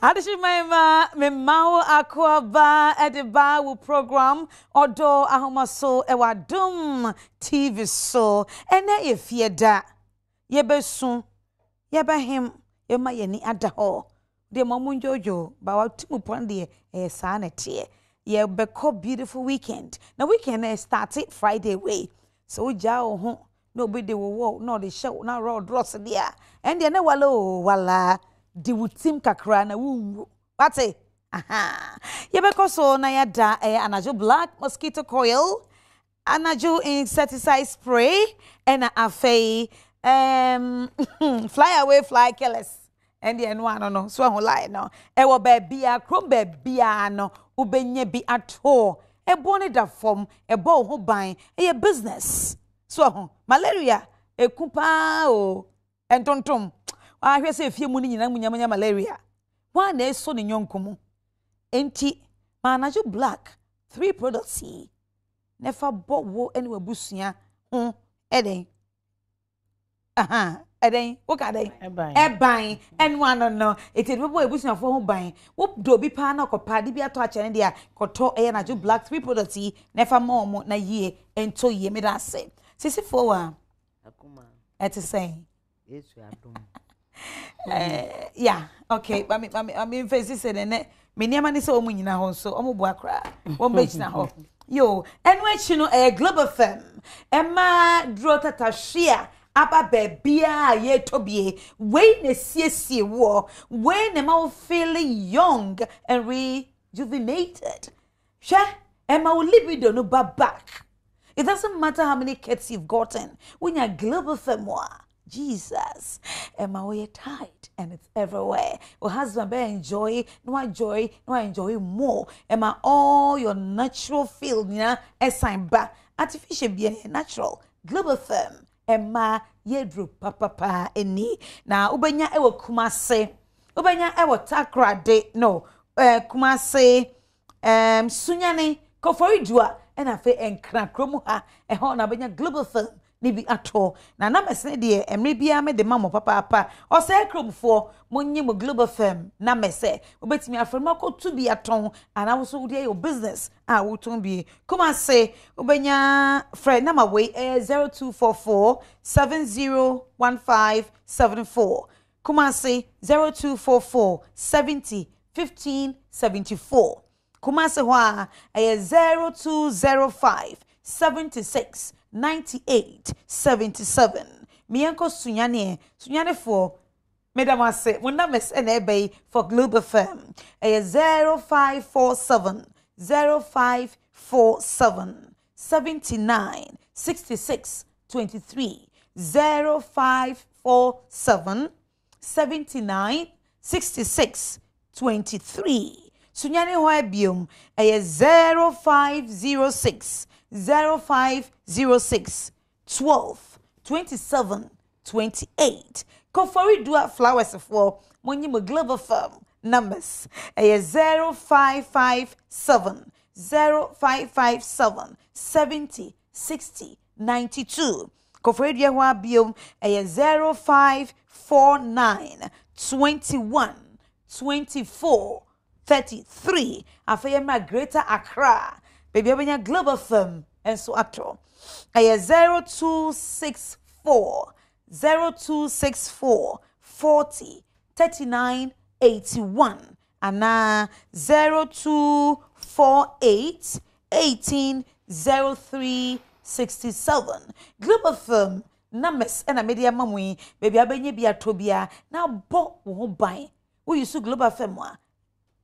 Adishimema memao akwaba ediba wu program Odo Ahomaso Adom TV so ene efieda yebesu yebahim yema yeni adaho de mamunjojo ba watimu pande saa na tie yebeko beautiful weekend na weekend started Friday way so jao ho no be de wo no de show na road dross dia and na wala di wutim kakra na wu wate aha yebeko so na yada anajo black mosquito coil anajo insecticide spray and afei fly away fly killers and the no so ho lie no e wo ba bia krom ba bia no ubenye bi ato e boni da form e bo ho ban e business so ho malaria e kupa o entontom ahwe se fie mu ni nyina munyamanya malaria wa na eso ni nyonkomu enti manajo black 3 products never bought wo anywhere busua ho eden aha eden wo ka den eban enwa no eti be boy busua fo ho ban wo do bi pa na kopa de bi ato a chene dia koto najo black 3 products never more na yie ento yie me da say sisi fo wa akuma eti say yesu adom yeah okay mami face say ne me niam ni say o munyina ho so o mo bo akra wo mbechina ho yo enwe chi no global firm ema dro tata hwea aba bebia ye tobie we na siesie wo we na ma feeling young and rejuvenated she ema will libido no back. It doesn't matter how many kids you've gotten when you're global firm. Jesus, Emma, we're tight and it's everywhere. Your husband be enjoy more. Emma, all your natural field, assign back artificial be natural global firm. Emma, yedru papa eni na ubenya ewo Kumase, ubenya ewo Takra de no Kumase Sunyane Koforidua and afe enkra kromu ha eho na benya global firm. Nibi ato na mese de emre bia me de mamo papa o se kromfo monyi mo global firm na mese obetimi afrema ko to bi aton ana wo so de your business wo ton bi kuma say obenya friend na we 0244 701574 kuma say 0244 70 15 74 kuma say ho 0205 76 9877 mienko sunyane for madam ase wona mes na ebe for global firm 0547 79 66 23 0547 79 66 23 sunyane ho abiom 0506 0506 12 27 28 Koforidua flowers for Monyimo global firm numbers 0557 0557 70 60 92 Koforidua wa biom 0549 21 24 33 Afayema Greater Accra baby abenya global firm and so actor 0264 40 39 81 and 0248 18 03 67 global firm numbers and a media mamwe baby abenye bia tobia na bo wo ban we use global firm wa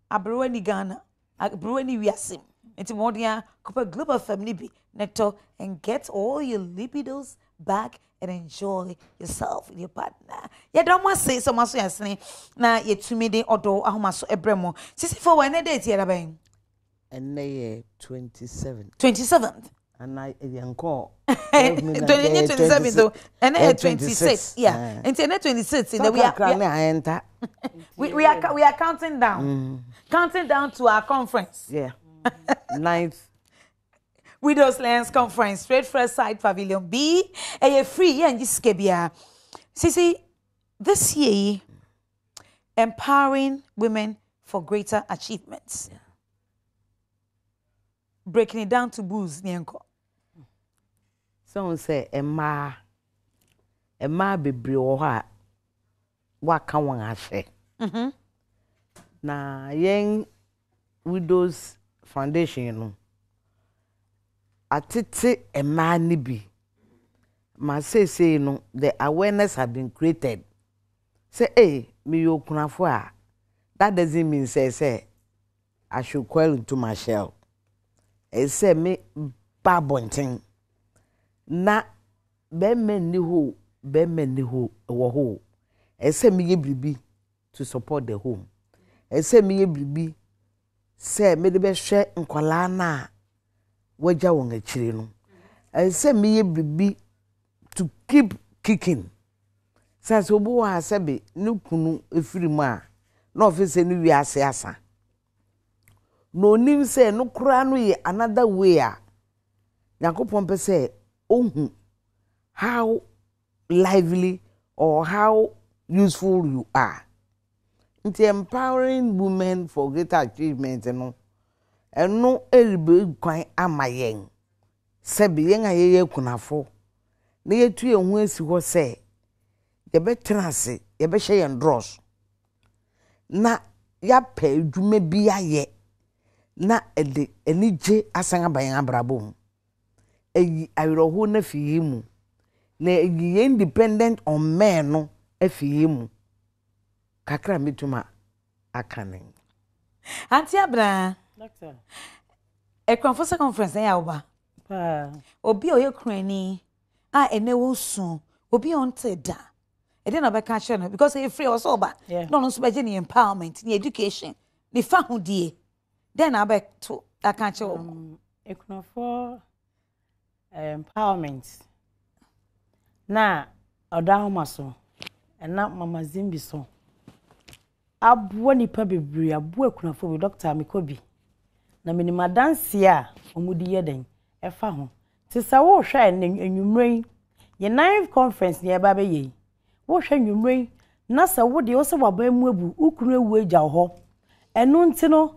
abroweni Ghana abroweni wiasim It's Modia Copper Global Family be Nectar and get all your libidos back and enjoy yourself with your partner. Ya don't want to say so much yasne na ye tumide Odo Ahomaso Ebremo. Sisi for when date ya bang? And they 27th. And I call 27th though. And 26. Yeah. And 26 in the we are counting down. Counting down to our conference. Yeah. 9th Widows Lands Conference, Straight Fresh Side Pavilion B, a free and Sisi, this year empowering women for greater achievements. Yeah. Breaking it down to booze, Nyanko. Someone say, Emma bebre oha waka wan ahye. Na yen Widows Foundation no. Atete Emma ni bi. Ma say no, the awareness have been created. Say, hey, me yo kunafo a. That doesn't mean say I should coil into my shell. It say me babonting. Na be men ni ho wo ho. It say me ye bibi to support the home. It say me ye bibi say me de be hwe nkwala na waja won akire no. It say me ye bibi to keep kicking. Since obo wa sebe ni kunu efiri mu a na office ni wi ase asa. No nim say no kura no ye another way a Yakopon pe say ohun how lively or how useful you are. It's empowering women for greater achievement no. Eno eribe kwan amayen. Sebi yen ayeye kunafo. Na yetu ehun esi ho say ye be tenase, ye be hye yen dross. Na ya pa edwuma bi aye. Na ede enije asan aban abrabom. Eyi awiroho na fiyi mu. Na eyi independent on men no afiyi mu. Kakra mituma akanen. Auntie Abra. Doctor. Conference conference ya oba. Obi oye krani a ene wo sun. Obi on da. E dey na be ka share no because e free also oba. No no so be ni empowerment, ni education, ni fa hodie. Then I back to I can't show for empowerment. Na Odo Ahomaso and na Mama Zimbi so. Abu nipa bebre abu ekunafo with Dr. Mikobi. Na minima dance ya omudi yeden e fa ho. Ti sa wo hwa enwumren ye 9th conference ne ba be ye. Wo hwa enwumren na sa wo de wo se waba mu abu ukunu ewu agya ho. Enu nti no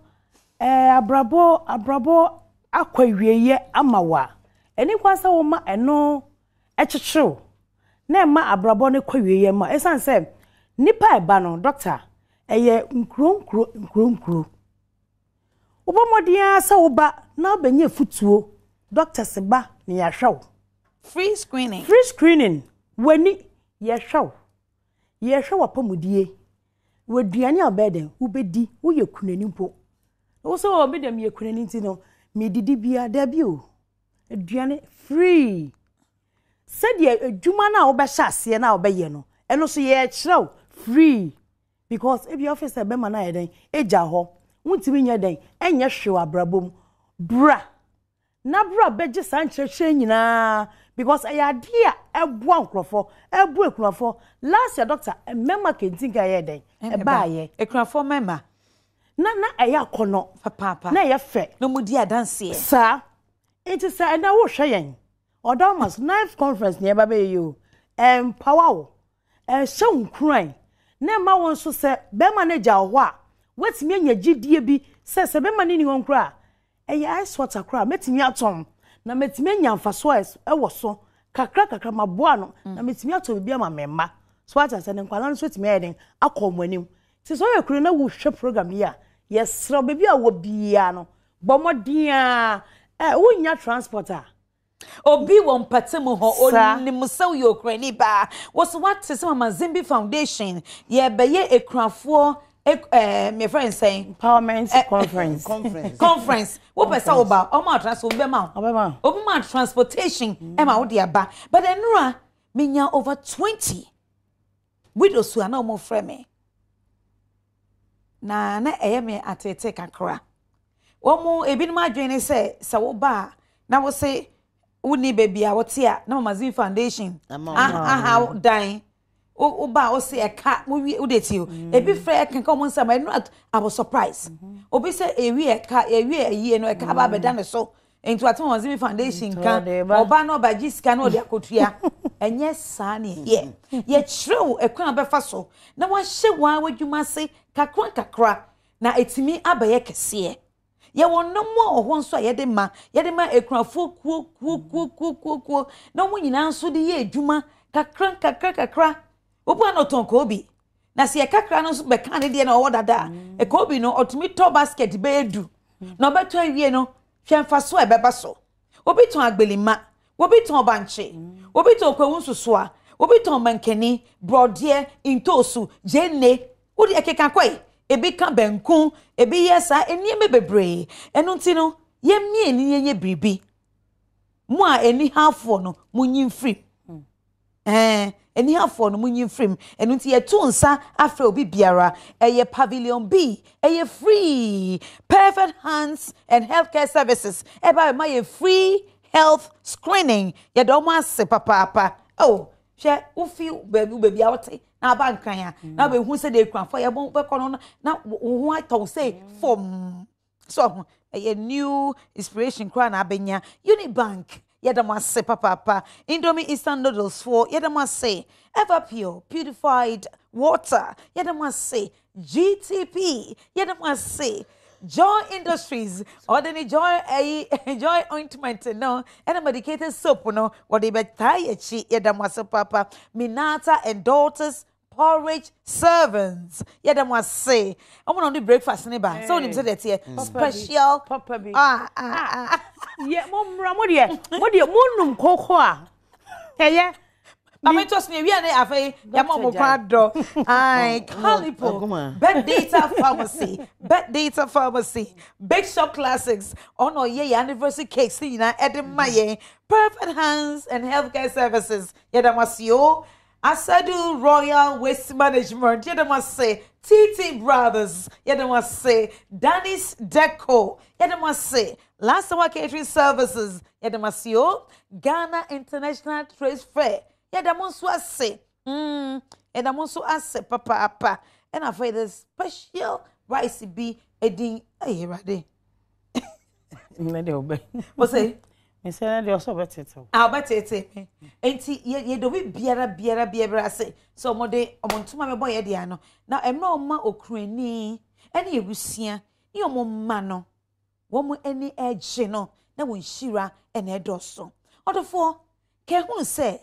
abrabo akwawieye amawa eni kwasa wo ma eno echichiro na ma abrabo ne kwawieye ma esan se nipa eba no doctor eye nkro obomodia sa wo ba na obenye futuo doctor se ba ne ya hwaw free screening wani ya hwaw apamudie waduane obeden ubedi wo ye kunani mpo wo so obi dem ye kunani nti no me didi bia da bi o aduane free said ye adwuma na wo be hya ase na wo be ye no eno so ye kirew free because if your officer be man na ye den eja ho wuntimi nya den enye hwe abrabom bra na bra beje sanchreche nyina because ayadia ebu ankrofo ebu ekunafo last year doctor memma kentinga ye den e ba ye ekunafo memma na eya kono papa na ye fe no mudi adanse sa it is na wo hweyen Odo Ahomaso 9th conference ne ba be you empower wo show nkran na ma won so se be manager ho a wetimi anya gidie bi se be mani ni won kra eya ice water kra metimi atom na metimi anya mfaso wo so kakra maboa no na metimi atom bi ama memma so ata se ne nkwala no so timi eden akomanim ti so ye kuru na wo hwe program ya yes ro bebi a wo bia no bomodia wonya transporter obi won patemu ho onim so yo krani ba was what se Mama Zimbi Foundation ye beye ekrafo my friend saying empowerment conference wo pesa oba o ma transport be ma obi ma transportation e ma wo de aba but enura menya over 20 widows who are no more frame na eye me atete kakra wo mu ebinum adwene se wo ba na wo se uni baby a wote a na Mama Zimbi Foundation aha dan o ba o se eka wo de ti o ebi frɛ kenka mo nsama no I was surprised obi se ewi eka ayi no eka ba beda ne so enti ato Mama Zimbi Foundation kan oba no ba gisika no de akotua enye saa ne ye chrew ekwan befa so na wa hye wa wadwuma se kakra na etimi abaye kese ye wonnom a oho nso a ye de ma ekunafo kuo na mo nyina nso de ye adwuma kakra obu anoton ko obi na se ye kakra no nso be kan de na owo dada e ko obi no otumi to basket be edu na obeto awie no hwemfa so e beba so obi ton agbelima obi ton banche obi ton kwawunsuso a obi ton mankani brode intosu jenne odi ekeka kwai ebi ka benku ebi yesa enieme bebre enu nti no ye mie ni yenye bribi mu a eni hafo no munyin free eni hafo no munyin free enu nti ye to nsa afre obi biara eye pavilion B eye free perfect hands and healthcare services eba ma ye free health screening ye do mo ase papa oh she ufi baby awte na bankan ya na be hu se de kranfo ye bon be kono na hu ato say form so a new inspiration kra na abenya Unibank yedam ase papa Indomie instant noodles for yedam ase ever pure purified water yedam ase GTP yedam ase Joy Industries or the joy ointment no and a medicated soap no what they betai chi yedam ase papa Minata and daughters porridge servants yedam ase I'm on the breakfast neighbor so him say that here special papa bi yeah mom what monum koko a heye I'm just near we are afei ya mom kwado ai Calipo bed data pharmacy big shop classics on our year anniversary cakes na edemaye perfect hands and healthcare services yedamasio Asadu Royal Waste Management yedamase TT Brothers yedamase Danis Deco yedamase Last Hour Catering Services yedamasio Ghana International Trade Fair yedamonso ase papa and I find the special rice be edin ayerade me de obey what say me say na de also betete betete enti ye do bi biara say so mo de omontuma me boy de ano na emna oma okrani ene ebusia ni omomma no wo mo eni eje no na won hira ene edoso odofo ke hu se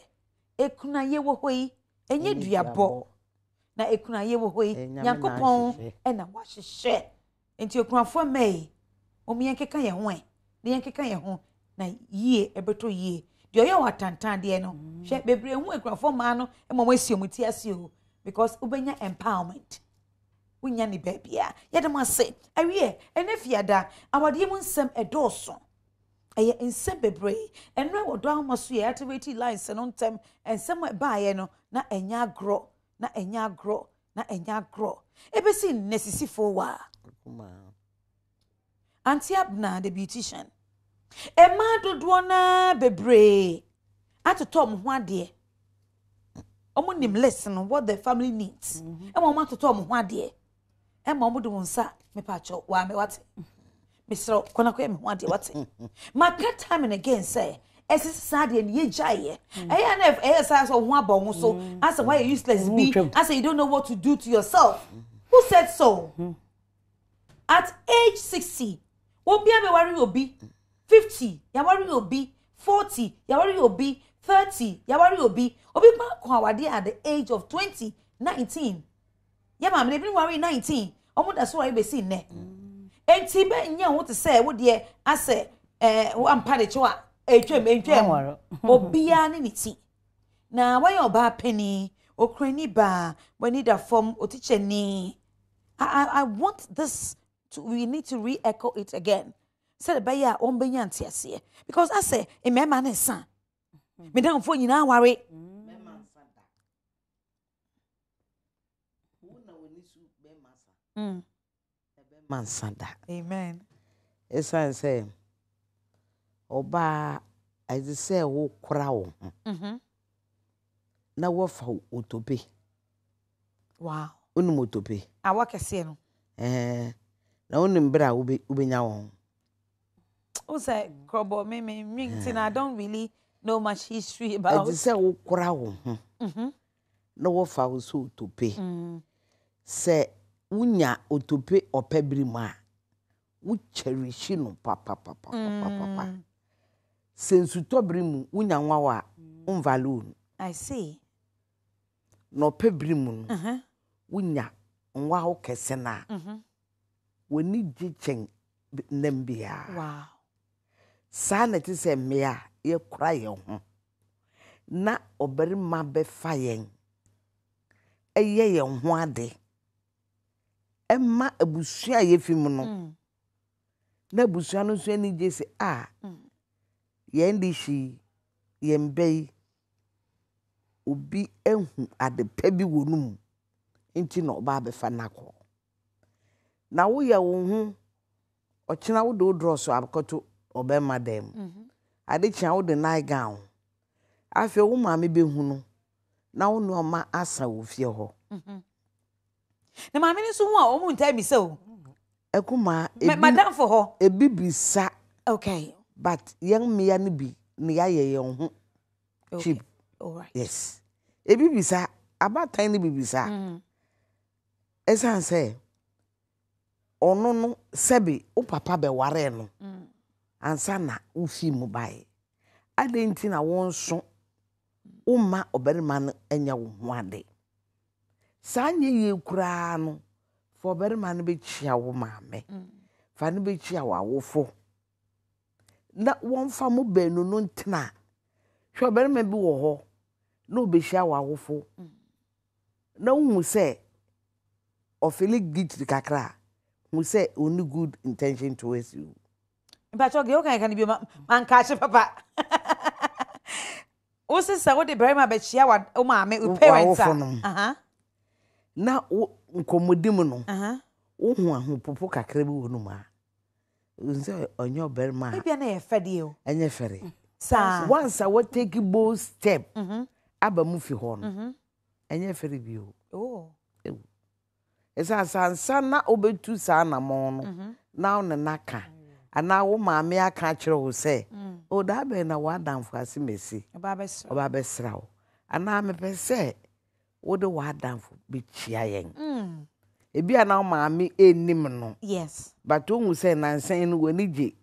ekuna ye wo hoi enye duabo na ekuna ye wo hoi yankopon ena wahehye enti okunafo mai omiyenkeka ye ho ne yenkeka ye ho na yie ebeto yie de oye watantan de no hwe bebre hu ekunafo ma no emomo asiemuti ase o because ubenya empowerment unya ni babia yede mo ase awie enefiada awade mu nsem edoso eye nsem bebre enro Odo Ahomaso ye activity lines no ntem ensem baaye no na enya agro ebesi nesisifo wa Auntie Abna the beautician Emma dodo na bebre atoto mo ho ade omo nim listen what the family needs Emma mo atoto mo ho ade Emma mo do nsa me pa cho wa me wate Mr. Konako me ho ade wate maka time and again say esi sad and ye jaye and if say so ho abon so as why you useless be as you don't know what to do to yourself who said so at age 60 obi be worry obi 50 ya worry obi 40 ya worry obi 30 ya worry obi ma ko awade at the age of 19 ya ma me be worry 19 omo da so worry be see ne enti be nya ho te say wo de ase wo ampa de chewa etwem obi a ne ti na why oba penny okrani ba we need a form oticheni I want this to we need to re-echo it again said by ya on benya ntiase because I say e me ma ne san me dan fo nyina ware Mansanda. Amen. Esan say oba as say wo kra wo na wo fa otobe. Wow. Unu otobe. Awa kese no. Na unu mbra ubenya wo. O say krobo me I don't really know much history about. As say wo kra wo. Na wo fa so otobe. Say wunya otope opebiri mu a wu cherish no papa sensu tobiri mu wunya nwawa unvalue. I see. No pebiri mu no wunya nwa ho kese na woni gichen nambia. Wow. Sa na ti se mmea ye kura ye ho na obere ma be fa yen eye ye ho ade emma abusua ye fim no na abusua no so ani je se ye ndi shi ye mbei obi ehu ade pa bi wonum nti na oba be fa nako na wo ye wo hu ochina wo do draw so akoto obema dem ade chia wo de night gown afi wo ma me be hu no na wo no ma asa wo fie ho na ma me ni so hu a o mu ntai mi se o ekuma madam for ho ebibisa okay but young me ya ni bi ni ya ye ye hu cheap all right yes ebibisa abatan ni bibisa esan say ono no sebi o papa be ware no ansa na ufi mu bai adenti na wonso umma oberima no enya wo ho ade sanye ye kura no for oberima no be chia wo maame fa no be chia wo awofo na wonfa mo benu no ntena hwe oberima bi wo ho na obehia wo awofo na wu se ofili git kakra wu se only good intention towards you. But okay, can be man catch papa. Ose sa wo de brema be chia wa o ma me parents na nkomodim no wo hu ahopopo kakra bi wonu ma nse onyo berma e bia na ye fede o enye fere sa once I would take a bold step aba mu fi ho no enye fere bi o oh esa sansa na obetu sa na mo no na on naka ana wo maame aka kire wo se o da be na wa danfo ase mesi oba be srawo ana me pese wo de wa danfo be chia yen ebi ana maame enim no yes but o hu se nansan no wani je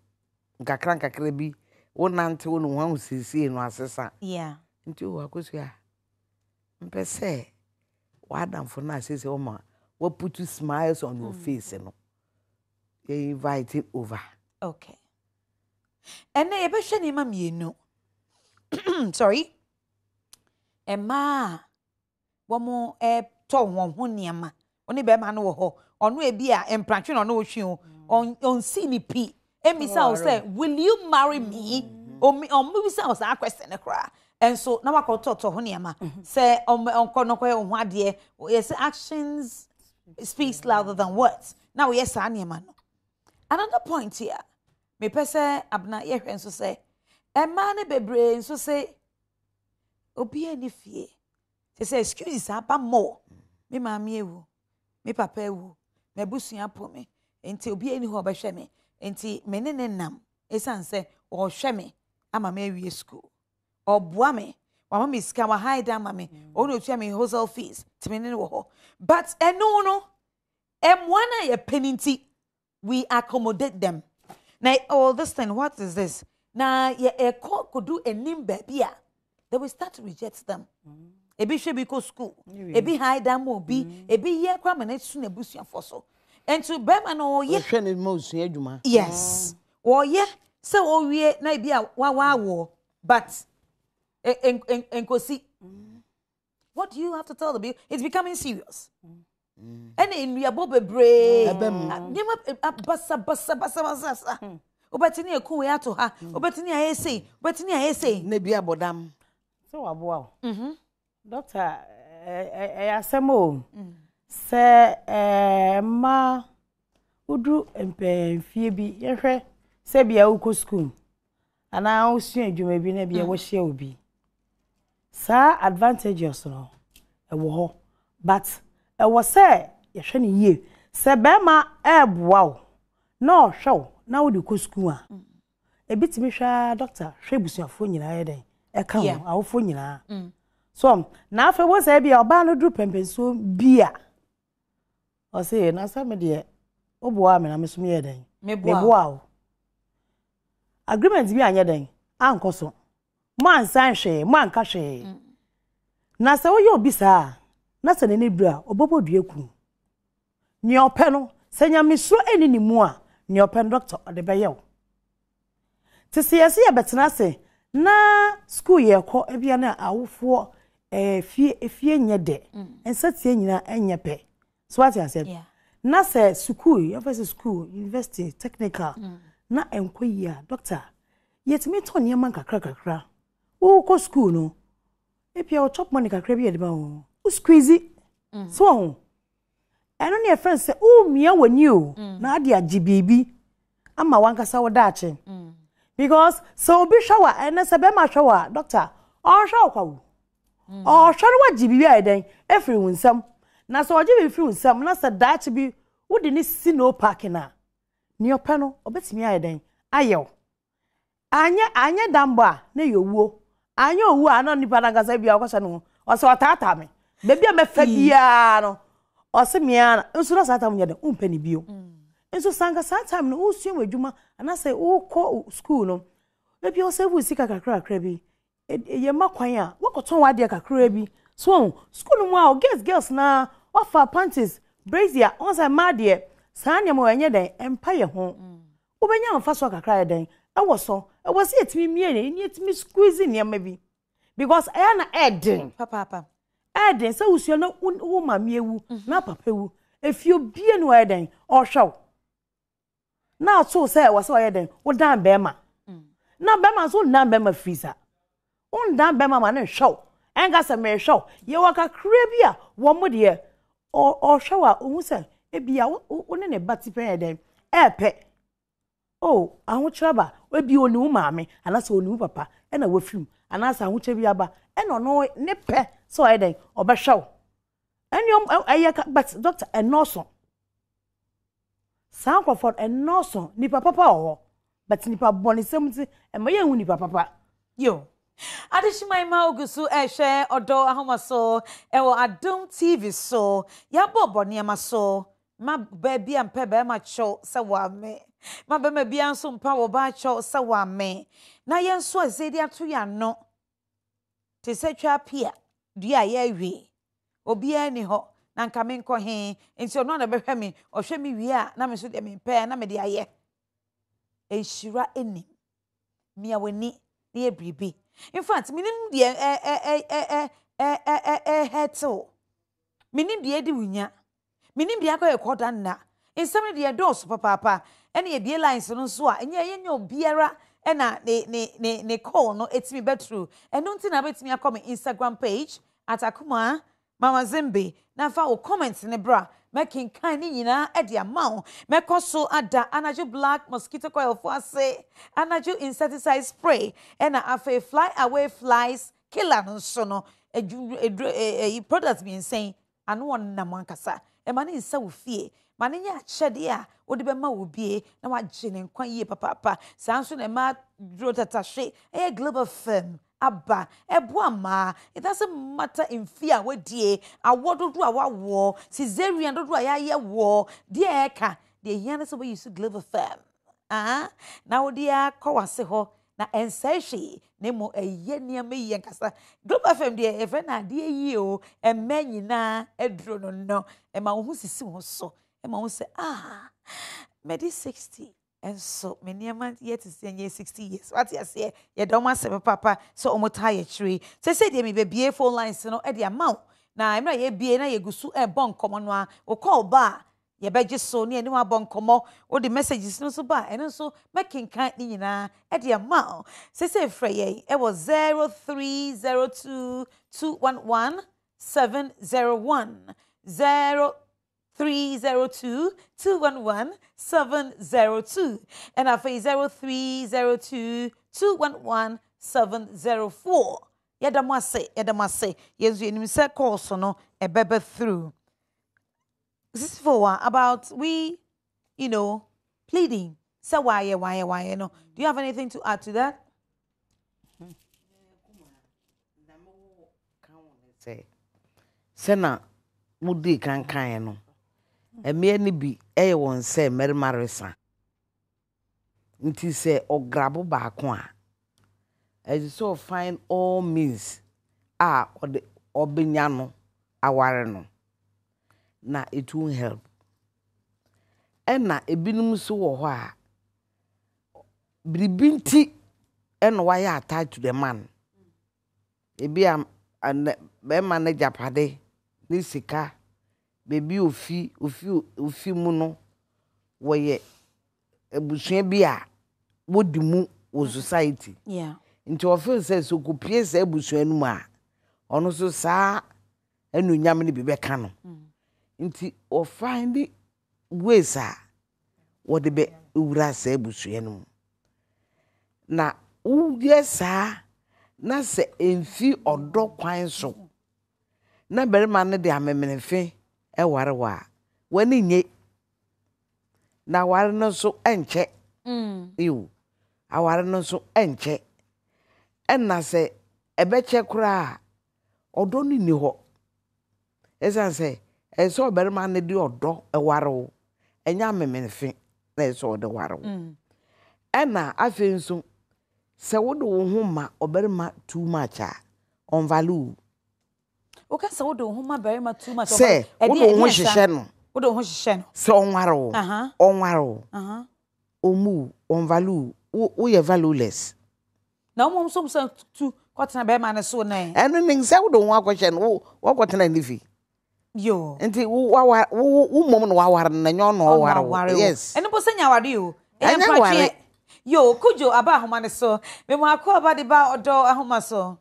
nkakra bi wo nante wo no hu sisi no asesa yeah nti wo akosu ya mpese wa danfo na asese wo ma what put smiles on your face no you invite it over. Okay. And na ebe hwe ni ma mienu. Sorry. Emma wo mo to won ho niam. Oni be ma no wo ho. Ono e bi a empratwe no no hwe o. On see me pi. Emi say say, "Will you marry me?" On me say that question e kra. And so na wakoto to ho niam. Say on no ko ho ade. Yes, actions speaks louder than words. Now yes niam no. Another point here. Me pese abna ye hwen so say e ma ne bebre so say obi ani fie. Say excuse aba mo. Me maame ewu. Me papa ewu. Me busua po me. Enti obi ani ho obehwe me. Enti me ne nam. Esan say o hwe me ama me awie school. Oboa me. Mama me sika wa hide ama me. O no tua me hostel fees. Ti me ne wo ho. But eno no M1 ye peninti we accommodate them. Now, all this thing, what is this? Now, a court could do a name baby. They will start to reject them. A be should be go school. A be high down will be a be year cram and it's soon a bush fossil. And to Beman or yes. Or yeah, so oh yeah, na be a war. But and go see. What do you have to tell the people? It's becoming serious. And in we are bobe brave. Basa. Obetini eku we ato ha. Obetini ayese. Ne bia bodam. So aboa. Doctor, asemo. Se ma udru empemfie bi yehwe se bia uko school. Ana osua adwuma bi na bia wo hye obi. Sa advantages no ewo ho. But was say, Yashani ye, say Bema wow. No, show, now do go school. A bit me doctor, Shabus your phone in a come, our phone. So, now if I was a be a band of droop and so beer. O say na sa me de oboa me na me so me yeden. Me boa. Agreement bi anya den ankoso. Man san hwe, man ka hwe. Na sa wo ye obi saa na sa ne ne bra obobodue ku. Ni ope no senya me so eni ni mu a ni ope doctor ode be ye wo. Ti se yesi ye betena se na school ye ko ebia na awofo fie nye de. Ensa tie nyina enye pe. So what you said? Na se school, your school, university, technical. Na enkoyi doctor. Yet me to nyama kakra. Wo ko school no. Epia o chop money kakra bi e de ba o. Wo squeeze. So eno ne friend say o mia wani o na ade agibibi ama wankasa wo daache. Because so be shower and se be ma shower doctor. O shower kwa wo. O shower wa gibibi a den every winsam. Na so oje be free nsam na se daache bi wo de ni si no park na. Ni opa no obetimi aye den ayew. Anya damba na yowuo. Anya owu ana nipa na gasa bia kwasa no. O se otata me. Bebi a me fa bia no. O se mia na nso na sata munye den umpani bio. Nso sanga sata me no usuo adwuma ana se wo ko school no. Bebi o se wu sika kakra bi. Ye makwan a wakoton wade kakra bi. So school mu a girls na offer panties brazier on say made sanya mo enye den empire ho. Wo benya mfa so kakra den. E so etimi mie ni etimi squeeze ni ama bi because e na eden papa eden say usuo na wo mame ewu na papa ewu efio bie no eden o hwew na so say wo say eden wo dan be ma na be ma so dan be ma freezer on dan be ma ma na hwew enga se me hwew ye wo kakra bi a wo mo de o hwew a ohun say e bia wo ne bati pen eden epe oh, ahụchaba obi onu maame anasa onu papa e na wafim anasa ahụche bi aba e no ne pe so eden obehwew eniom ayeka but doctor enoso Sankroford enoso ni papa owo but ni papa bonisem ti e ma ye hu ni papa yo Adishimai ma ogusu ehwe Odo Ahomaso ewo Adom TV so ya bobo niam so ma baby ampe be ma cho se wa me ma be ma bia nso mpa wo ba cho se wa me na ye nso azedi ato ya no te se twa pia dua ya wi obi ani ho na nka me nko he nti ono na be hwe me ohwe me wi a na me so de me pe na me de aye enshira eni mia wani na ye bribi in fact minim de heto minim de di wunya minim de akoye koda na insem de dos papa ene ye bie lines no so a enye ye nyo biara ena ne call no etimi betru eno nti na betimi akome Instagram page atakuma mama Zimbi na fa o comment ne bra making kind ni nyina e de amount mekoso ada anaju black mosquito coil for say anaju insecticide spray ena afa fly away flies killer no so no products be insane anu won na mankasa e ma ne nsa wo fie ma ne nya chede a wo de be ma wo bie na wa gene nkwan yie papa sanso na ma dro tatashe e global firm Abba, Ebuama, it doesn't matter in fear with dear, I want to do our war, Caesarean do a war, dear Eka, the Yanis away you should live a firm. Now, dear Kawaseho, na ensashi, nemo a yen near me, Yankasa, Global firm, dear, if I dear you, and man, na, a drone, no, and my who's so, and my say, Medi 60. And so many a man yet is 60 years. What you say? You don't want to papa, so almost tired tree. Say, they may be phone lines, no, at the amount. Now, I'm not yet be a gusu a bon common one, or call bar. You bet just so near no bon commo, or the messages no so bad, and also making kindly at the amount. Say, Frey, it was 0302 211 701 0302 211 702 and I face 0302 211 704. Yadamase, yes, you say call so no a bebe through. This is for about pleading. So why, you know? Do you have anything to add to that? Say, Sena, Mudi can no. Emia ni bi won say merima resa. Nti say ograbo baako a. As so find all means obenya no aware no. Na it won't help. Ena ebinum so wo ho a bribinti eno why attached to the man. Ebi am be man japade ni sika baby ofi mu no wo ye ebusua bi a wodi mu wo society. Yeah. Nti o feel say so ko pie say ebusua nu mu a ono so saa enu nyam ni bi be ka no. Nti o find ways a wo de be ura say ebusua nu mu. Na uyesa na se enfi odo kwan so na berima ne de amemenefe ware wa wani nye na ware no so enche yo aware no so enche enna se ebeche kura odo ni ho esan se eso berima ne de odo ware wo enya amemenefe na eso odo ware wo enna afi nso se wodo wo homa oberima too much on value. Okay, so wodo wo homa berima too much. Se wodo wo hihye no. Wodo wo hihye no. Se onware wo. Onware wo. Omu on value. Wo ye valueless. Na wo so tu kwatena berima ne so na. Eno ning se wodo wo akwhye no wo kwatena nifi. Yo. Enti wo mom no waware na nyo no ware. Yes. Eno bo senya ware o. Empathy. Yo, kujo Aba Ahomaso. Me mo akwa de ba Odo Ahomaso.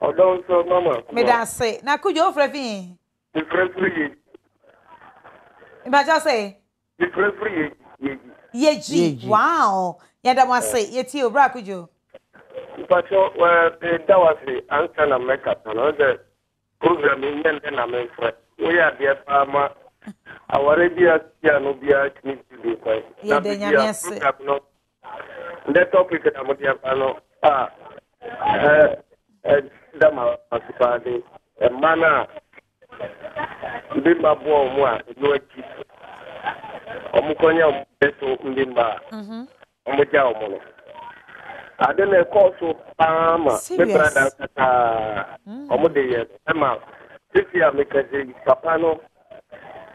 Odo so mama. Me da say. Na kujo ofrefi. Free. Me just say. Free. Yeji. Wow. Ya da mo say. Yeti obra kujo. Pacho that was the answer na make up no the program in na me frɛ. We are there farmer. Our idea no be a need to be quite. Yeah, the nyamias. The topic that I'm going Dama Asipade, a mana Bimba Boa, no key. Omukonya Beto Bimba, Omujao Mono. I don't know, call so Pama, Brother Omode, Emma, this year make a Papano,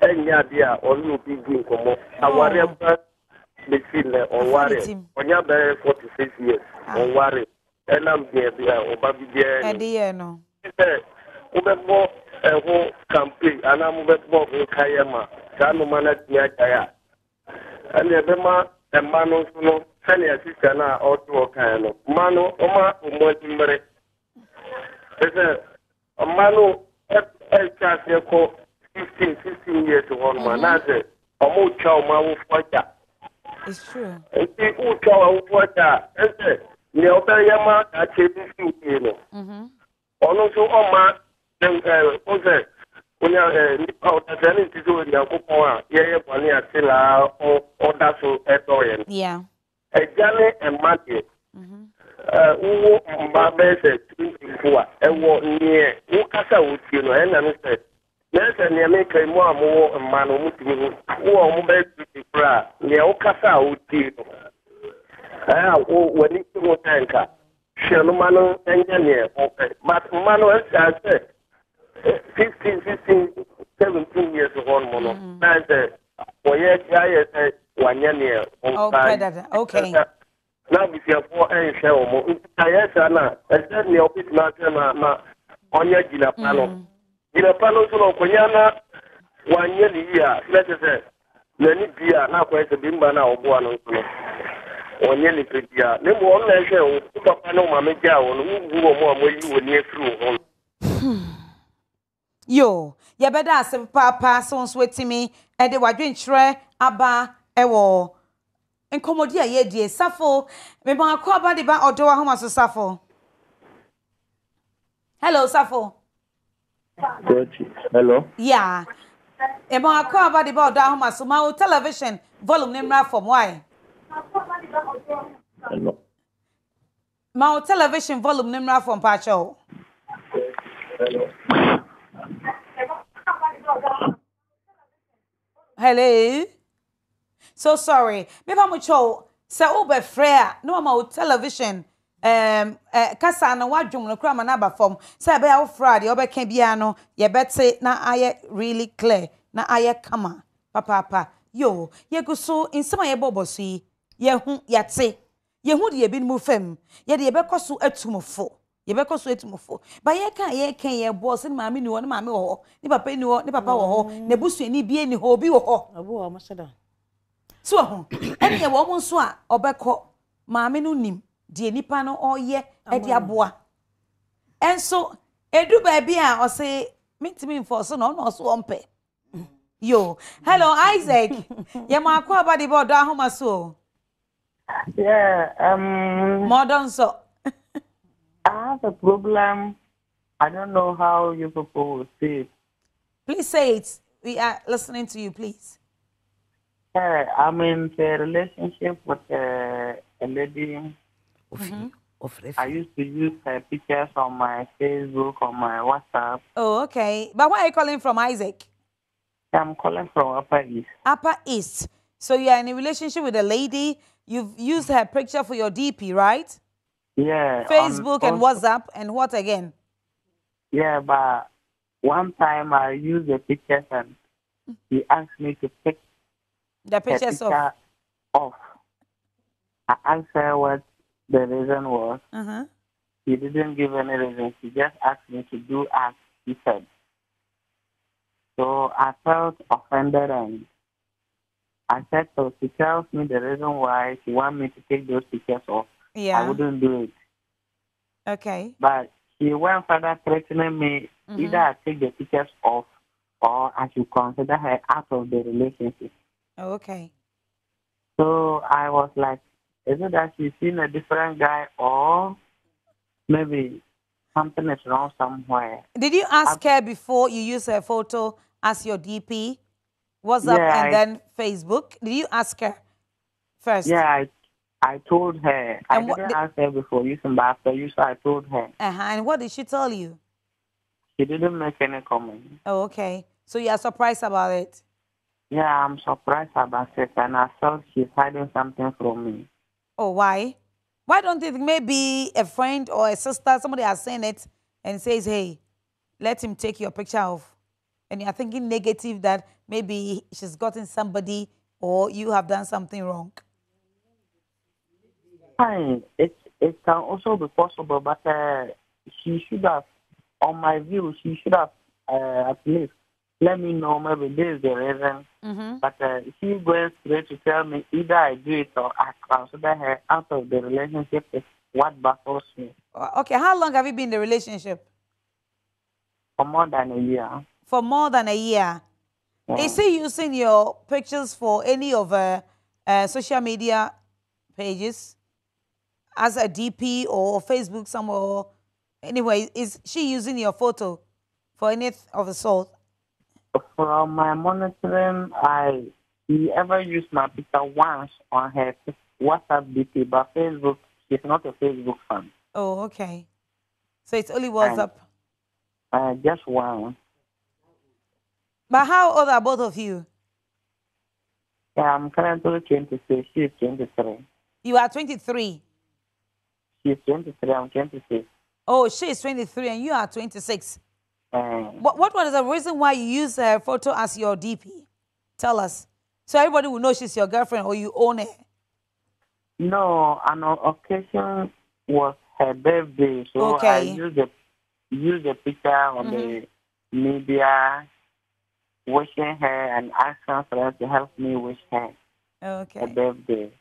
and Yadia, or you big in Como, our between on worry. On your 46 years, on worry. And I'm there, or Baby there. And the no. Ubebo a whole campaign, and I'm Ubebo Kayama, Sanu Manat and the Bema and Mano, no, Sani assistant or two kind of Mano, Oma, Umwemere. A Mano, a child, 15 years to one man, I said, a more child, my wife. It's true. And people tell what that is. Neobayama, I take this you know. Also, Oma, then, when you're out of any to do with your Opa, when you're still or that's so yeah. A Johnny and Matthew. Who Babes 24, and what near Ukasa would you know, and I said. Yes, and you make a more man who are mobile to bra, near Okasa would you. When it was tanker, Shermano engineer, but Mano, I said, 15, 17 years of one mono. That's it. For yet, I said 1 year. Okay. Now, if you have 4 and shell, I said, the office not on your dinner panel. In a panel of Koyana, 1 year, let us say, Lenny Pia, now quite a bimba now, one or nearly Pia. Then one measure, Papa no Mamma, who more when you were near through. Yo, ya better say Papa, so sweet to me, and they were doing tre, Abba, Ewo. And Commodia, ye dear, Sappho, maybe I call about the back or do a homas of Sappho. Hello, Sappho. Hello. Yeah. Eba akwa about the Odo Ahomaso my television volume name from why? Hello. My television volume name from Pacho. Hello. Hello. So sorry. Maybe I'm cho say over frere no ma television kasa na wadwom no kra ma na ba fom say be ya frade obeka bia no ye bete na aye really clear na aye kama papa yo ye go so insema ye boboso yi ye hu yate ye hu de ye bi mu fam ye de ye bekoso atumfo ye bekoso atumfo ba ye kan ye boss ni maami ni wo ni maami wo ho ni papa ni wo ni papa wo ho na busuani bi ni ho bi wo ho Abu o masada. So ho ene ye wo mo nso a obekọ maame no nim de nipa no oye e de aboa enso edu ba bia o say mentimi mfo so no so ompe yo hello Isaac ye ma akọ abadi bo Odo Ahomaso Yeah, modern so I have a problem. I don't know how you people will see it. please say it, we are listening to you, please. Yeah, I'm in a relationship with a lady. I used to use her pictures on my Facebook, on my WhatsApp. Oh, okay, but where are you calling from, Isaac? I'm calling from Upper East. Upper East. So you are in a relationship with a lady. You've used her picture for your DP, right? Yeah. Facebook and WhatsApp and what again? Yeah, but one time I used the pictures and he asked me to pick The her pictures picture off. I asked her what the reason was. He didn't give any reason. He just asked me to do as he said. So I felt offended and I said, so she tells me the reason why she wants me to take those pictures off. Yeah. I wouldn't do it. Okay. But she went further threatening me, either I take the pictures off or I should consider her out of the relationship. Oh, okay. So I was like, is it that she's seen a different guy or maybe something is wrong somewhere? Did you ask her before you use her photo as your DP, WhatsApp and then Facebook? Did you ask her first? Yeah, I told her. I didn't ask her before using, but after use, I told her. And what did she tell you? She didn't make any comment. Oh, okay. So you are surprised about it? Yeah, I'm surprised about it, and I felt she's hiding something from me. Oh, why? Why don't you think maybe a friend or a sister, somebody has seen it and says, hey, let him take your picture off? And you're thinking negative that maybe she's gotten somebody or you have done something wrong. Fine. It can also be possible, but she should have, on my view, she should have at least let me know maybe this is the reason. But she's going straight to tell me either I do it or I consider her out of the relationship is what baffles me. Okay, how long have you been in the relationship? For more than a year. For more than a year. Yeah. Is he using your pictures for any of social media pages as a DP or Facebook somewhere? Anyway, is she using your photo for any of the sort? From my monitoring, she ever used my picture once on her WhatsApp DP, but Facebook, she's not a Facebook fan. Oh, okay. So it's only WhatsApp? Just one. But how old are both of you? Yeah, I'm currently 26. She's 23. You are 23? She's 23. I'm 26. Oh, she is 23 and you are 26. What was the reason why you use her photo as your DP? Tell us. So everybody will know she's your girlfriend or you own her. No, an occasion was her birthday. So I used the picture on the media, wishing her and asking for her to help me wish her her birthday.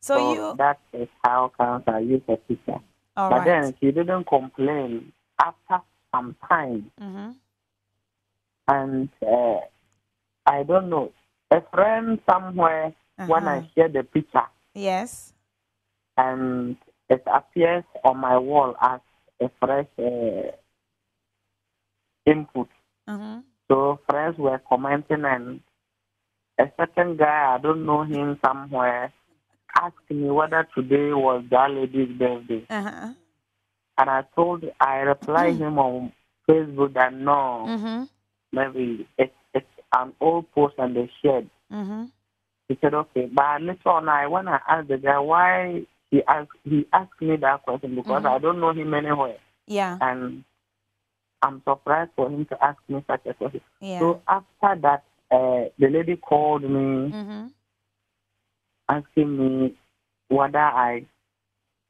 So that is how comes I use the picture. But then she didn't complain after some time. And I don't know, a friend somewhere when I share the picture. Yes. And it appears on my wall as a fresh input. So friends were commenting and a certain guy, I don't know him somewhere, asked me whether today was that lady's birthday. And I replied him on Facebook that no, maybe it's an old post and they shared. He said, okay. But later on, when I asked the guy why he asked me that question because I don't know him anywhere. Yeah. And I'm surprised for him to ask me such a question. Yeah. So after that, the lady called me asking me whether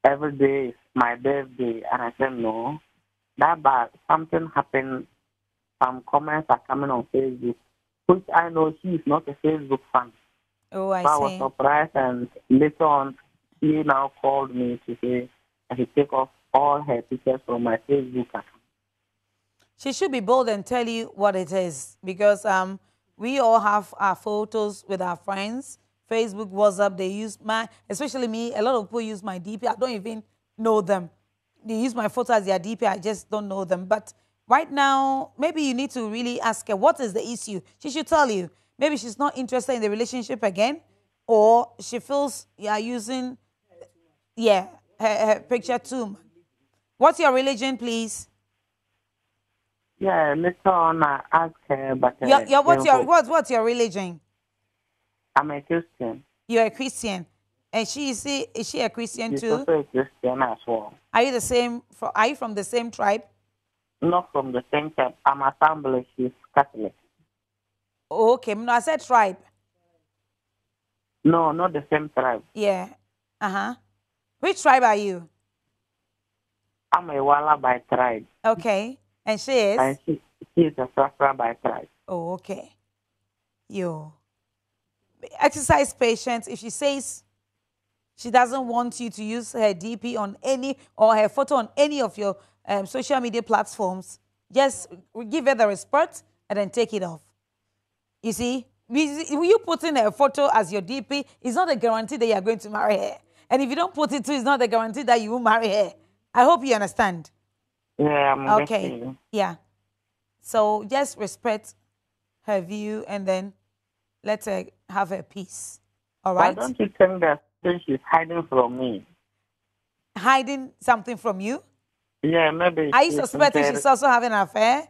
every day is my birthday, and I said no. But something happened. Some comments are coming on Facebook, which I know she is not a Facebook fan. Oh, I so see. I was surprised, and later on, she now called me to say I should take off all her pictures from my Facebook account. She should be bold and tell you what it is, because we all have our photos with our friends. Facebook, WhatsApp, they use especially me, a lot of people use my DP. I don't even know them. They use my photo as their DP, I just don't know them. But right now, maybe you need to really ask her, what is the issue? She should tell you. Maybe she's not interested in the relationship again, or she feels you are using, her picture too. What's your religion, please? Yeah, later on I asked her, but what's your religion? I'm a Christian. You're a Christian, and is she a Christian She's too? also a Christian as well. Are you the same? Are you from the same tribe? Not from the same tribe. I'm a family. She's Catholic. Oh, okay, no, I said tribe. No, not the same tribe. Yeah. Which tribe are you? I'm a Wala by tribe. Okay. And she is? And she is a Safra by tribe. Oh, okay. Exercise patience. If she says she doesn't want you to use her DP on any, or her photo on any of your social media platforms, just give her the respect and then take it off. You see, you putting her photo as your DP is not a guarantee that you are going to marry her. And if you don't put it too, it's not a guarantee that you will marry her. I hope you understand. Yeah, I'm okay. Guessing. Yeah. So just respect her view and then let her have her peace. All right? But don't you think that she's hiding from me? Hiding something from you? Yeah, maybe. Are you suspecting she's also having an affair?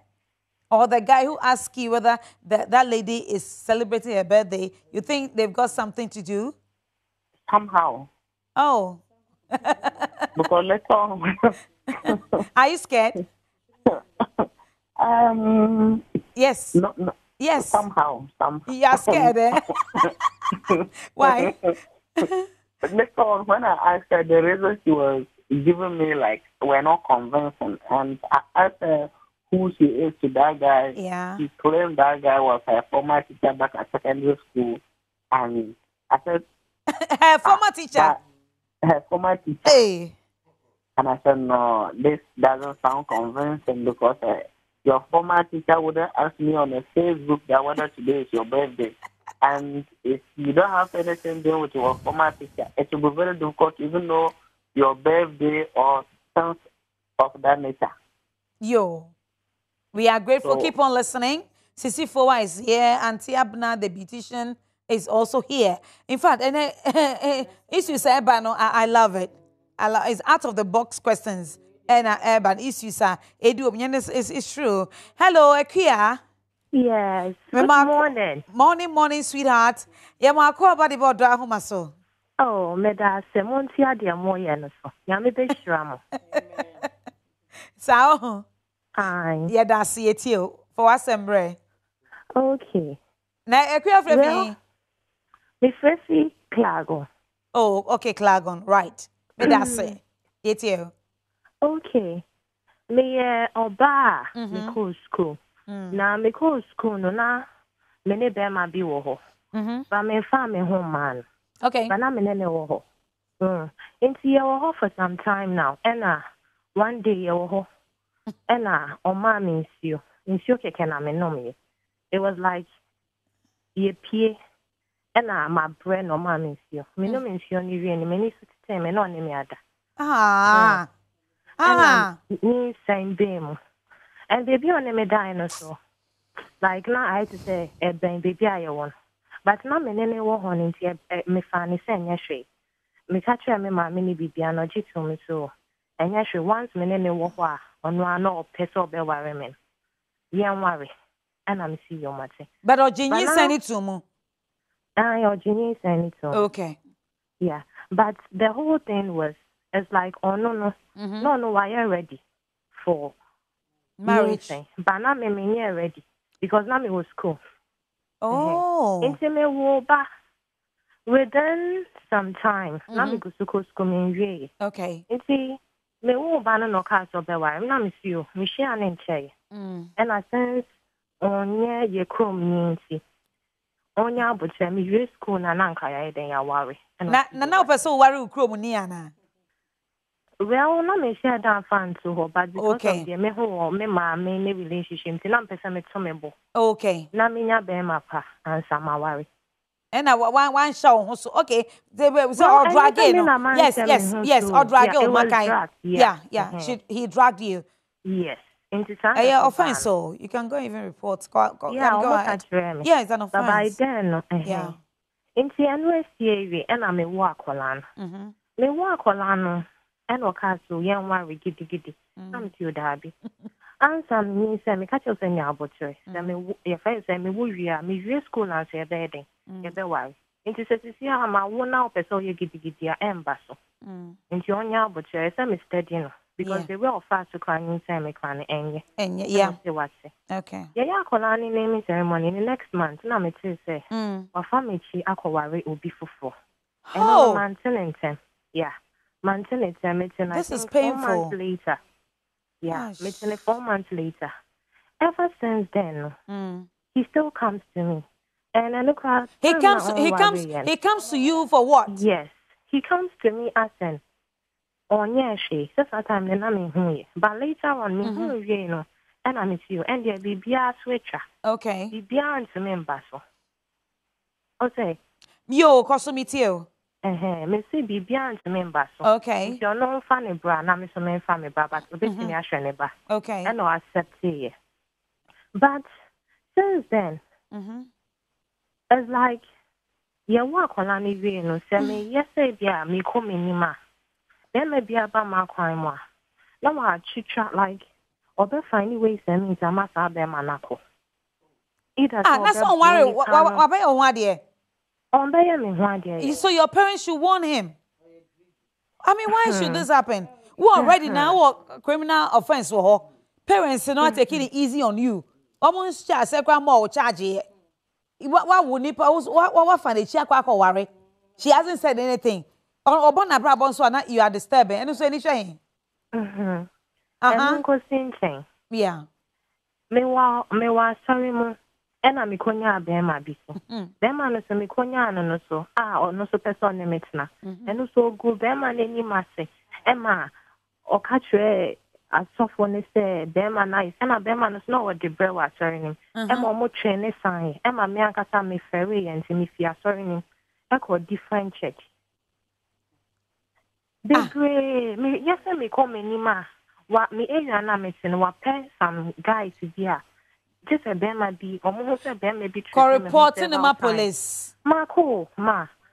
Or the guy who asked you whether that lady is celebrating her birthday, you think they've got something to do? Somehow. Oh. Because later on. Are you scared? Yes. No. Yes. Somehow. You are scared, eh? Why? Later on, when I asked her, the reason she was giving me, like, we're not convincing. And I asked her who she is to that guy. Yeah. She claimed that guy was her former teacher back at secondary school. And I said... her former teacher? Her former teacher. Hey. And I said, no, this doesn't sound convincing because your former teacher wouldn't ask me on a Facebook that whether today is your birthday. And if you don't have anything doing with your former teacher, it will be very difficult to even know your birthday or things of that nature. We are grateful. So, keep on listening. Sisi Fowa is here. Auntie Abna, the beautician, is also here. In fact, issues I love it. It's out of the box questions. And urban issues are it's true. Hello, Ekia. Yes. Good morning. Morning, sweetheart. Yamako about the Odo Ahomaso. Oh, meda semontia dia moye no so. Nyame be hira mo. Sao? Ai. Yeah, that's it you for assembly. Okay. Na Ekia Frefi. Me Frefi Klagon. Oh, okay, Klagon, right. Me that's it. It you. Okay. Me oba me go school. Na me go school no na me ne be ma bi wo ho. Ba me fa me home man. Okay. Ba na me ne wo ho. Into ye wo ho for some time now. And one day ye wo ho. And o ma me nsio. Nsio keke na me no me. It was like ye pie. And my brain o ma me nsio. Me no me nsio ni wi ni me ni sutite me no ne me ada. Me same beam. And baby on me dinosaur. Like now I had to say a baby I want. But now me nene wo hon into me fanny say nyahwe. Me catch me ma me ni bibia no jitu me so. Nyahwe once me nene wo ho a ono ano pese obe ware me. Yen ware. and I'm see your mate. But Ojini send it to me. Ojini send it to me. Okay. Yeah. But the whole thing was, it's like, oh, no, why are you ready for marriage? But now me ready. Because now me was school. Oh. Into me wo ba. Within some time, now me go to school me. Okay. Into me wo ba no cast of the wire. Now me see you. Me share an chair. And I sense on ye chrome ninti. On ya butcher me use school na nanka ya den ya worry. Na person worry chrome ni ana. Well, no me share down fan to her, but because of the me who me ma me relationship, till I'm person me to me bo. Okay. Na me nya be ma pa and some worry. And one show so okay. They were so all dragging. Yes, all dragging. Yeah. He dragged you. Yes. Yeah, offense. So you can go even report. Go ahead. Yeah, it's an offense. But by then, yeah. Into NWSA, and I'm a walk on. Me walk on. And Okaso, young worry, giddy. I'm to Darby. Answer me, say, me catch us in your butcher. Your friends say, me would you, me real school and say, bedding. You're the wife. Into says, see how my one now, so you giddy, and basso. Into your young butcher, say, me steady, because they were all fast to cry in Sammy Clan and yeah. Okay. Yeah, Colani naming ceremony in the next month. Now me too say, or family, I worry will be for. And all man yeah. This is painful. 4 months later. Yeah, meeting 4 months later. Ever since then, he still comes to me. And I look at he comes to you for what? Yes. He comes to me as an she says that time then I'm here. But later on, you know, and I miss you. And there be a switcher. Okay. Be beyond to me, Basso. Okay. Yo, Cosumito. Me see be beyond to me, Basso. Okay. If you're no funny bra, now me so many family bra, but a bit me a shiny bra. Okay. And I accept it. But since then, it's like, you walk on any way, no, say me, yes, say, yeah, me come in ma. Then maybe about my crime. Now I chit chat like, or be find ways and means I must have them anako. That's not worry. What about your one dear? On me one dear. So your parents should warn him. I mean, why should this happen? We already now what criminal offense for her. Parents are not taking it easy on you. Almost charge grandma or charge it. What would nipper? What find a check worry? She hasn't said anything. Obona brabon so na you are disturbing. And so any shame. And go thing. Yeah. Me wa sorry mo. And I'm konya be ma bi so. Be ma no so me konya no so. No so person nemetna. And so go be ma ni mase. Emma o ka tire asofo ne say be ma nice. And be ma no so what the bre wa sorry nim. Emma mo train sign. Emma me ankasa me ferry and me fi sorry nim. I call different church. Me yes me come anima. What me area na me tin wa pay some guys here. Just a bema be almost a bema be reporting to my police. Ma.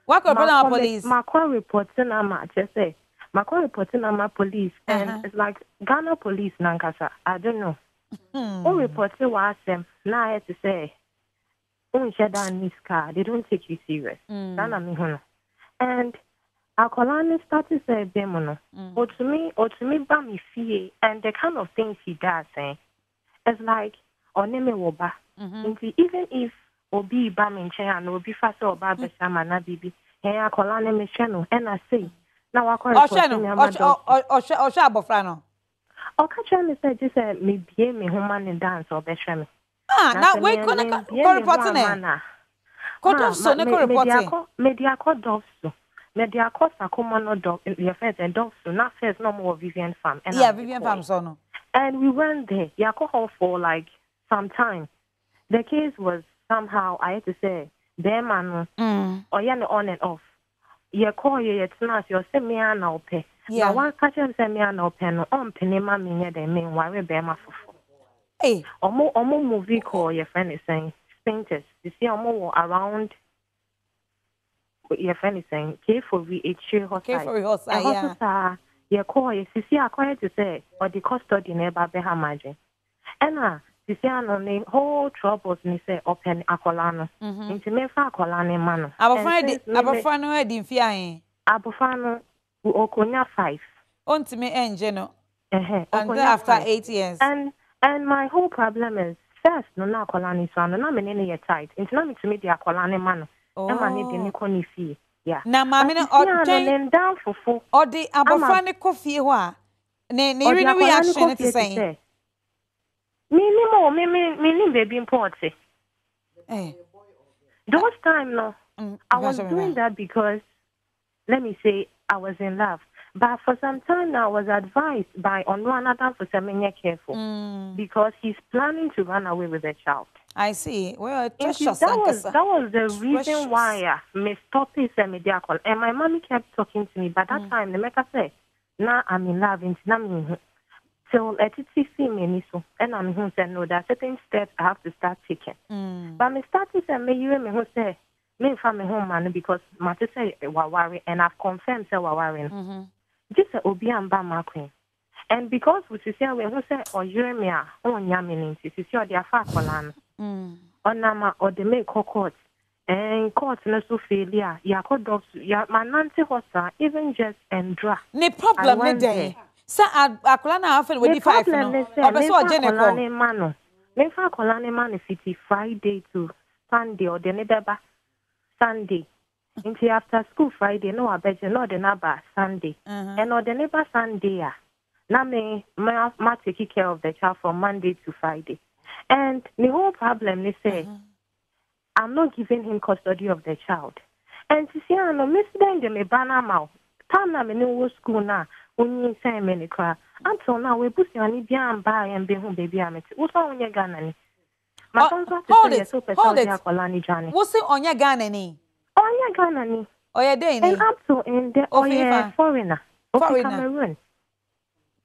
What report to police? Ma reporting ma just say. Ma reporting my police and it's like Ghana police nankasa. I don't know. Who reported was them now I have to say. This car, they don't take you serious. And our colony started to say, Bemono, or to me, Bammy fee, and the kind of things he does, it's like, or name woba. Even if Obi Bamin chair and Obi Fast or Baba Samana Bibi, and our colony Michano, and I say, now I call it Shabofrano. Or catch me say, just me be me woman and dance or Besham. Now we couldn't reporting it. Media called dogs. Media cost a common dog in your face and dogs, so not first no more Vivian Farm. And Vivian Farm son. And we went there, alcohol for like some time. The case was somehow I had to say, them man or on and off. You call you it's not your semi no pay. Now one catch him semi no pen on penema me the main worry bema for. Hey, or more movie call your friend is saying painters. You see more around your friend is saying K for VH hospital. Yeah, call you see I call to say or the custody never be margin. And You see, the whole troubles ni say open akolano. Into me fa akolane mano. Abofano e di mfia hen. Abofano okonya 5. Ontime enje no. And after 8 years. And my whole problem is first no na akolane so no na me ne ye tight. Into na me to me di akolane mano. E ma ne de ni koni fie. Yeah. Na mama ne odwen down fofo. Odi abofane kofie ho a. Ne reaction to say. Me baby importe. Those time no. I was doing that because let me say I was in love. But for some time now I was advised by another for some careful because he's planning to run away with a child. I see. Well, that was the reason why me stopped his media call. And my mommy kept talking to me. But that time the maker said, now I'm in love and now so let it see me so and I'm who said no, there are certain steps I have to start taking. But me started to me you me who say me from my home man because my say worry and I've confirmed say worrying. Just a obi and ba queen. And because we see we who say or you me on yamin to see or their far colana. On nama or the make court and court no so failure. Ya could dogs ya my nancy hosta even just and dra. No problem me day. Sa akolana afel we di 5 no. Obeso ojeneko mano. Me fa akolane man city Friday to Sunday or the nebeba Sunday. Until after school Friday no abeje no the naba Sunday. And or the neighbor Sunday na me ma take care of the child from Monday to Friday. And the whole problem is say I'm not giving him custody of the child. And to see no miss then me bana mau. Time na me no school na only say me cry. Until now we push ani bia and buy and be home baby amete. Wo so onye Ghana ni. Ma so say so person dey akolani jani. Wo say onye Ghana ni. Onye Ghana ni. Oye dey ni. And up to in the oye foreigner. Cameroon.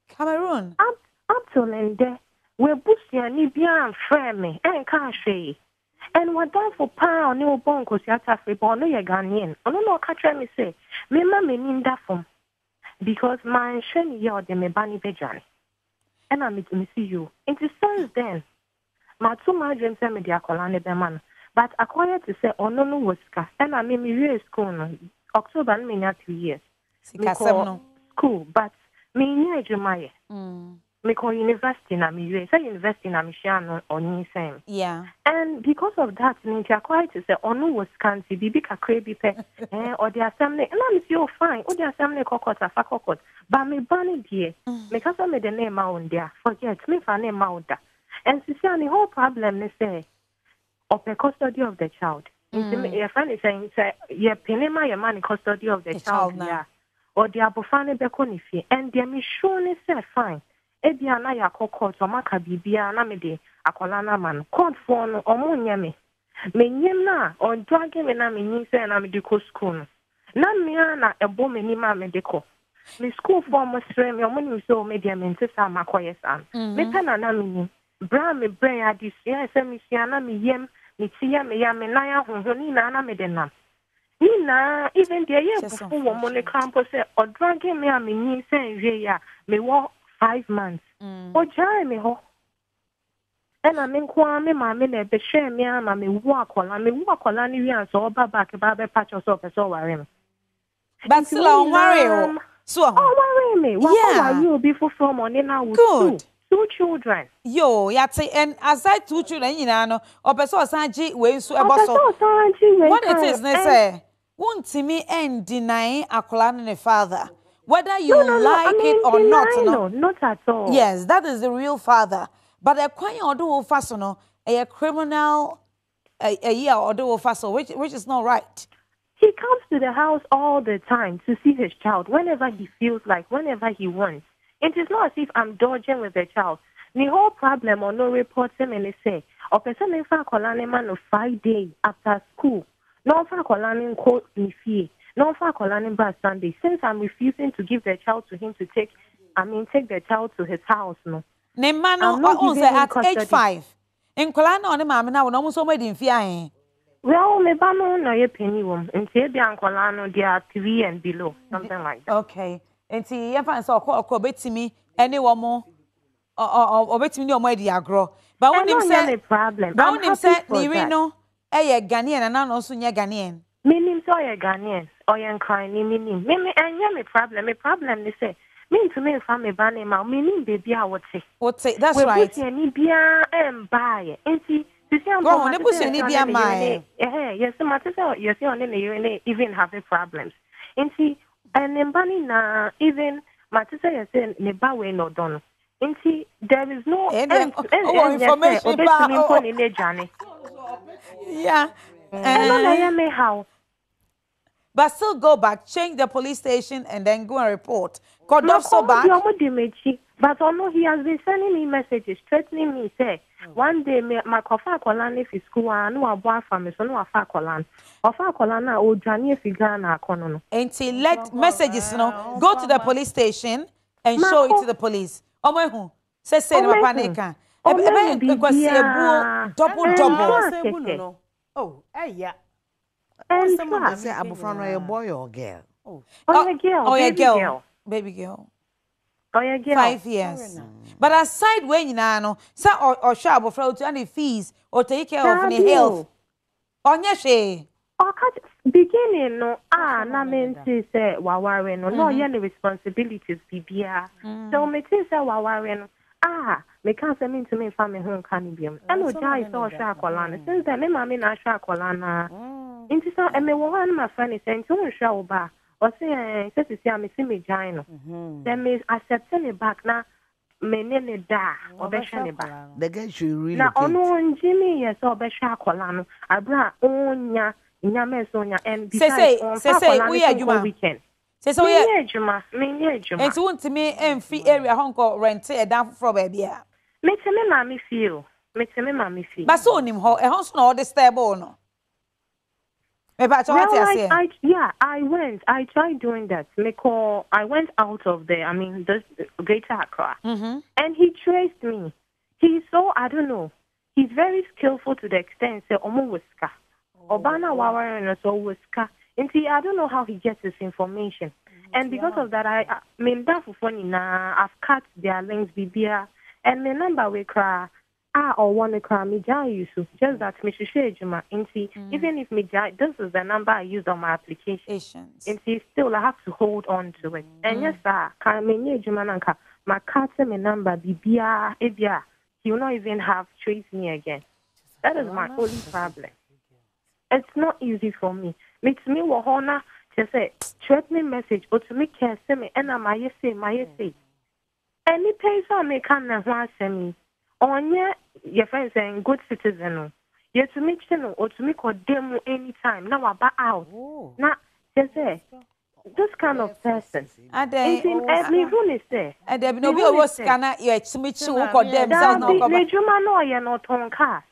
Cameroon. Up to in there. We push ani bia and frame me and can't say. And what done for pound no bonko si atafri but no ye Ghanaian. Ono no catch me say me ma me ninda from because my sheni ya de me bani bejani. And I meet me see you. In the sense then my two my dreams say me dia kolane be man. But acquired to say ono no woska. And I mean me year school no October me na 2 years. School but me nya ejuma me call university na me say university na me share on same. Yeah. And because of that, me acquired to say ono was scanty bibi kakre bi pe or the assembly and I'm so fine. Or the assembly kokota fa kokot. But me bani die. Me kasa me the name out there. Forget me for name out there. And see the whole problem they say of the custody of the child. Your friend is saying say ye penema your man custody of the child yeah. Or the abofane bekonifi and they me surely say fine. Ebia na ya kokot o maka bibia na me de akolana man court for no omo nyame me nyem na on drag me na me nyin say na me de ko school na me na ebo me ni ma me de ko me school for mo sre me omo ni so me de me ntisa makoye san me tana na me ni bra me brain adi sia se me sia na me yem me tia me ya me na ya honho ni na me de na ni na even the year before wo mo ne campus say o drag me a me nyin say nwe ya me wo 5 months. O jai me ho. And I mean kwa me ma me na be share me ama me wu akola ni wi an so ba back ba be patch so person worry me. But still on worry so worry me. What are you be for money now with two children. Yo, yate and aside 2 children nyina no o person osanji we nso e boso. What it is they say won't me and deny akola ne father. Whether you like it or not, no, not at all. Yes, that is the real father. But a quiet Odo Ahomaso, a criminal, a year Odo Ahomaso, which is not right. He comes to the house all the time to see his child whenever he feels like, whenever he wants. It is not as if I'm dodging with the child. The whole problem or no reports him and they say, or person in fact calling man of 5 days after school. No fact calling quote me fee. No for calling by Sunday. Since I'm refusing to give the child to him to take the child to his house. No. Nemano at age 5. In Colana on the mamma now almost already in fear. Well, me bano no ye penny woman. And say the Colano they are 3 and below. Something like that. Okay. And see if I saw a bit to me, anyone more or betimi ni omo di agro. But when him say problem. But when him say ni no eye Ghanaian and na so nye Ghanaian. Meaning so ye Ghanaian or ye crying meaning. Me and me problem. Me problem they say. Me to me family banning ma meaning baby I would say. What say that's right. We ni bia buy. Enti go on, never say ni bia my. Yes, so matter say you see on the even have problems. Enti and banning na even matter say you say ne ba we no don. Enti there is no information about yeah. How? But still go back, change the police station and then go and report. God off so bad. But I know he has been sending me messages, threatening me, say, one day my coffee colan if it's school, I know a boy from me, so no a far colan. Or far colana or Johnny Figana Conono. Until let messages, go to the police station and show it to the police. Oh my home. Say no panica. Double. Oh, yeah. And someone say Abufrano a boy or girl? Oh, a girl. Oh, a girl. Baby girl. Oh, a girl. 5 years. But aside when you know, some or shop of fraud to any fees or take care of any health. On your share. Beginning no na men say waware no any responsibilities bibia. So me say waware no me can't say me to me family home can be. I know jai so sha kolana since then me mama na sha kolana. Inti so me wo han ma fa ni say nti sha oba. O say say see me see me jai no. Then me accept me back na me ne da obesha ne ba. The guy should really na ono njimi yes obesha kolana abra onya nyame so nya and say we adwuma weekend. Say so we adwuma enti wontimi emfi area honko rent e dan for baby a me mama feel but so onim ho e ho so na all the stable no me ba cho what you say I tried doing that. I went out of there, I mean this Greater Accra. And he traced me. He's so I don't know, he's very skillful to the extent say omo wiska Obana Wawa and so wiska. And see, I don't know how he gets this information. And because of that, I mean, that for funny now, I've cut their links, Bibia, and the number we cry, or one cry, me jai just that me share juma. And see, even if me jai, this is the number I use on my application. And see, still I have to hold on to it. And yes, sir, can me juma nanka, my cut me number, Bibia, Ebia, he will not even have traced me again. That is my only problem. It's not easy for me. Makes me wahona to say, threatening message, or to me care send me, and my say. Any place I may come and send me. On your friends saying good citizen. You to me channel or to me call demo anytime. Now I back out. Now, just say, this kind of person. And then every room is there. And there be no was scanner, you to me to call them. The Juma no, you're not on car.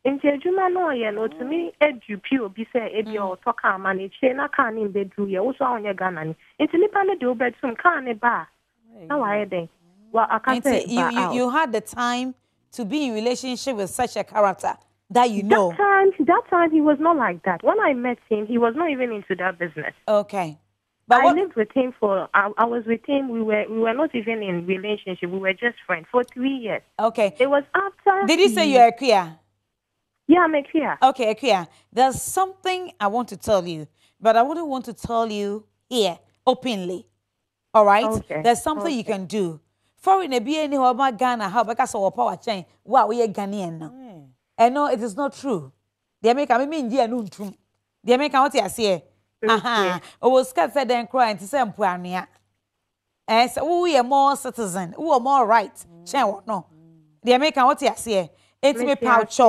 Inti adwuma no ye no to me edupi obi say ebi o to ka ma ne che na ka ne bedru ye wo so onye Ghana ni inti nipa ne de obetum ka ne ba na wa den well I can say you had the time to be in relationship with such a character that you know that time he was not like that. When I met him he was not even into that business. Okay. But I lived with him for I was with him, we were not even in relationship, we were just friends for 3 years. Okay. It was after. Did you say you are queer? Yeah, I'm Akia. Okay, Akia. There's something I want to tell you, but I wouldn't want to tell you here openly. All right? Okay. There's something you can do. Foreign be any about Ghana, how because of power chain. Wow, we are Ghanaian now. And no, it is not true. The American mean dear no true. The American what you say? Aha. O was scared said then crying to say Puania. And so we are more citizen, who are more right. No. The American what you say? It's me pouch.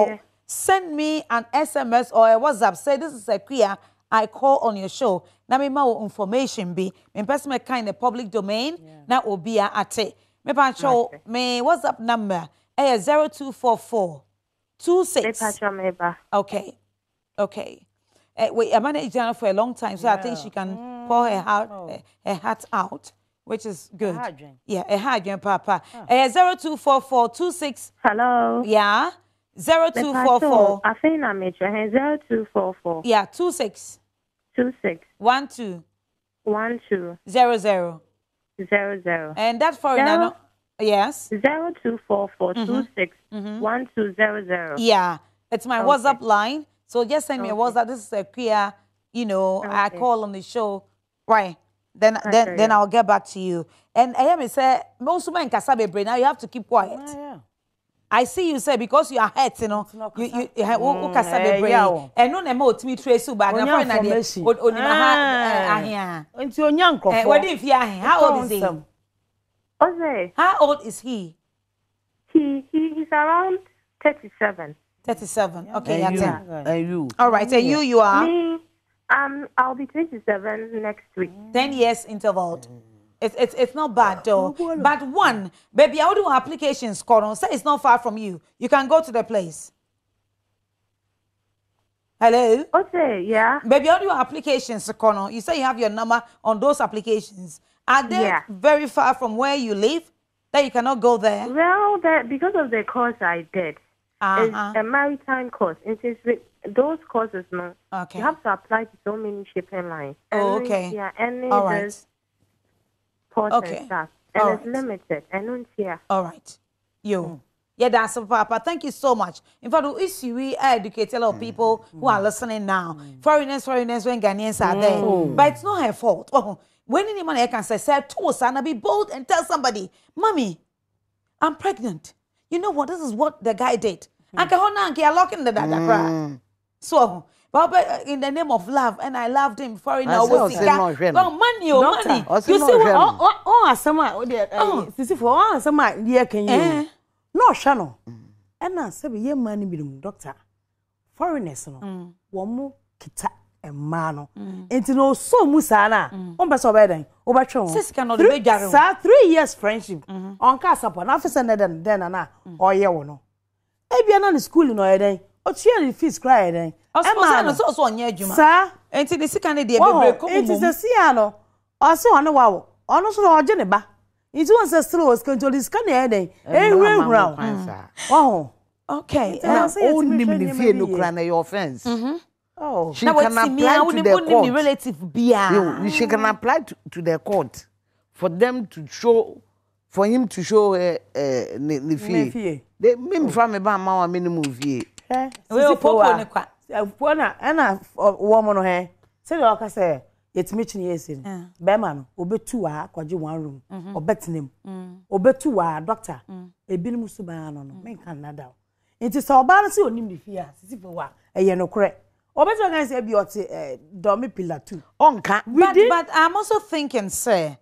Send me an SMS or a WhatsApp. Say this is a queer. I call on your show. Now me ma information be. Me person me kind of public domain. Now will be a ate. Me pa show me WhatsApp number. 0244 26. Okay. Wait, I'm managed Jana for a long time, so I think she can pour her heart out, which is good. A hard papa. 0244 26. Hello. Yeah. 0244. I think I'm 0244. Yeah, 26. 12. 00. And that foreigner, Yes. 0244261200. Yeah, it's my WhatsApp line. So just send me a WhatsApp. This is a queer, I call on the show. Right. Then I'll get back to you. And I am say most men kasabe brain. Now you have to keep quiet. Yeah. I see you say because you are hurt, you kasabe brain. And no name out me trace you back. Only what if you how old is he? Jose. How old is he? He's around 37. 37. Okay, and you. All right, and you are? Me, I'll be 27 next week. 10 years interval. It's not bad though. But one, baby, I will do applications, Koron. Say it's not far from you. You can go to the place. Hello? Okay, yeah. Baby, I will do applications, Koron. You say you have your number on those applications. Are they very far from where you live that you cannot go there? Well, because of the course I did. It's a maritime course. Those courses, no. Okay. You have to apply to so many shipping lines. Oh, okay. Yeah, and all right. Ports and stuff. And it's limited. And all right. Yeah, that's a papa. Thank you so much. In fact, we educate a lot of people who are listening now. Foreigners, when Ghanaians are there. But it's not her fault. When anyone can say, be bold and tell somebody, Mommy, I'm pregnant. You know what? This is what the guy did. So, but in the name of love, and I loved him for money. You see what? No, Shano. And I said, "Ye money be doctor. Foreigners, no, one kita and mano. Into no so musana. Person bedding. Overture. 3 years friendship. On Casapa, officer then and or ye no. Ebiana in school in our day. O cheer fees cry then. Emma so on your juma. Sir, and to the second day, it is a ciano. Also on a wow. Honest or Geneva. It was a slow was going to this kind of day. Oh, okay. Only fear no crane your friends. Oh, she can apply to the court. Relative she can apply to the court for them to show, for him to show the fee. They mean from about my minimum fee. Well, Pona, and a woman on her. Say, like I say, it's Mitchell yes in Beman, obe 2 hours, quadru 1 room, or betting him, obe 2 hours, doctor, a bimusubano, men Canada. It is our balance on him the fear, Sissipa, a yellow crack. Or better than I say, be dummy pillar too. But I'm also thinking, sir.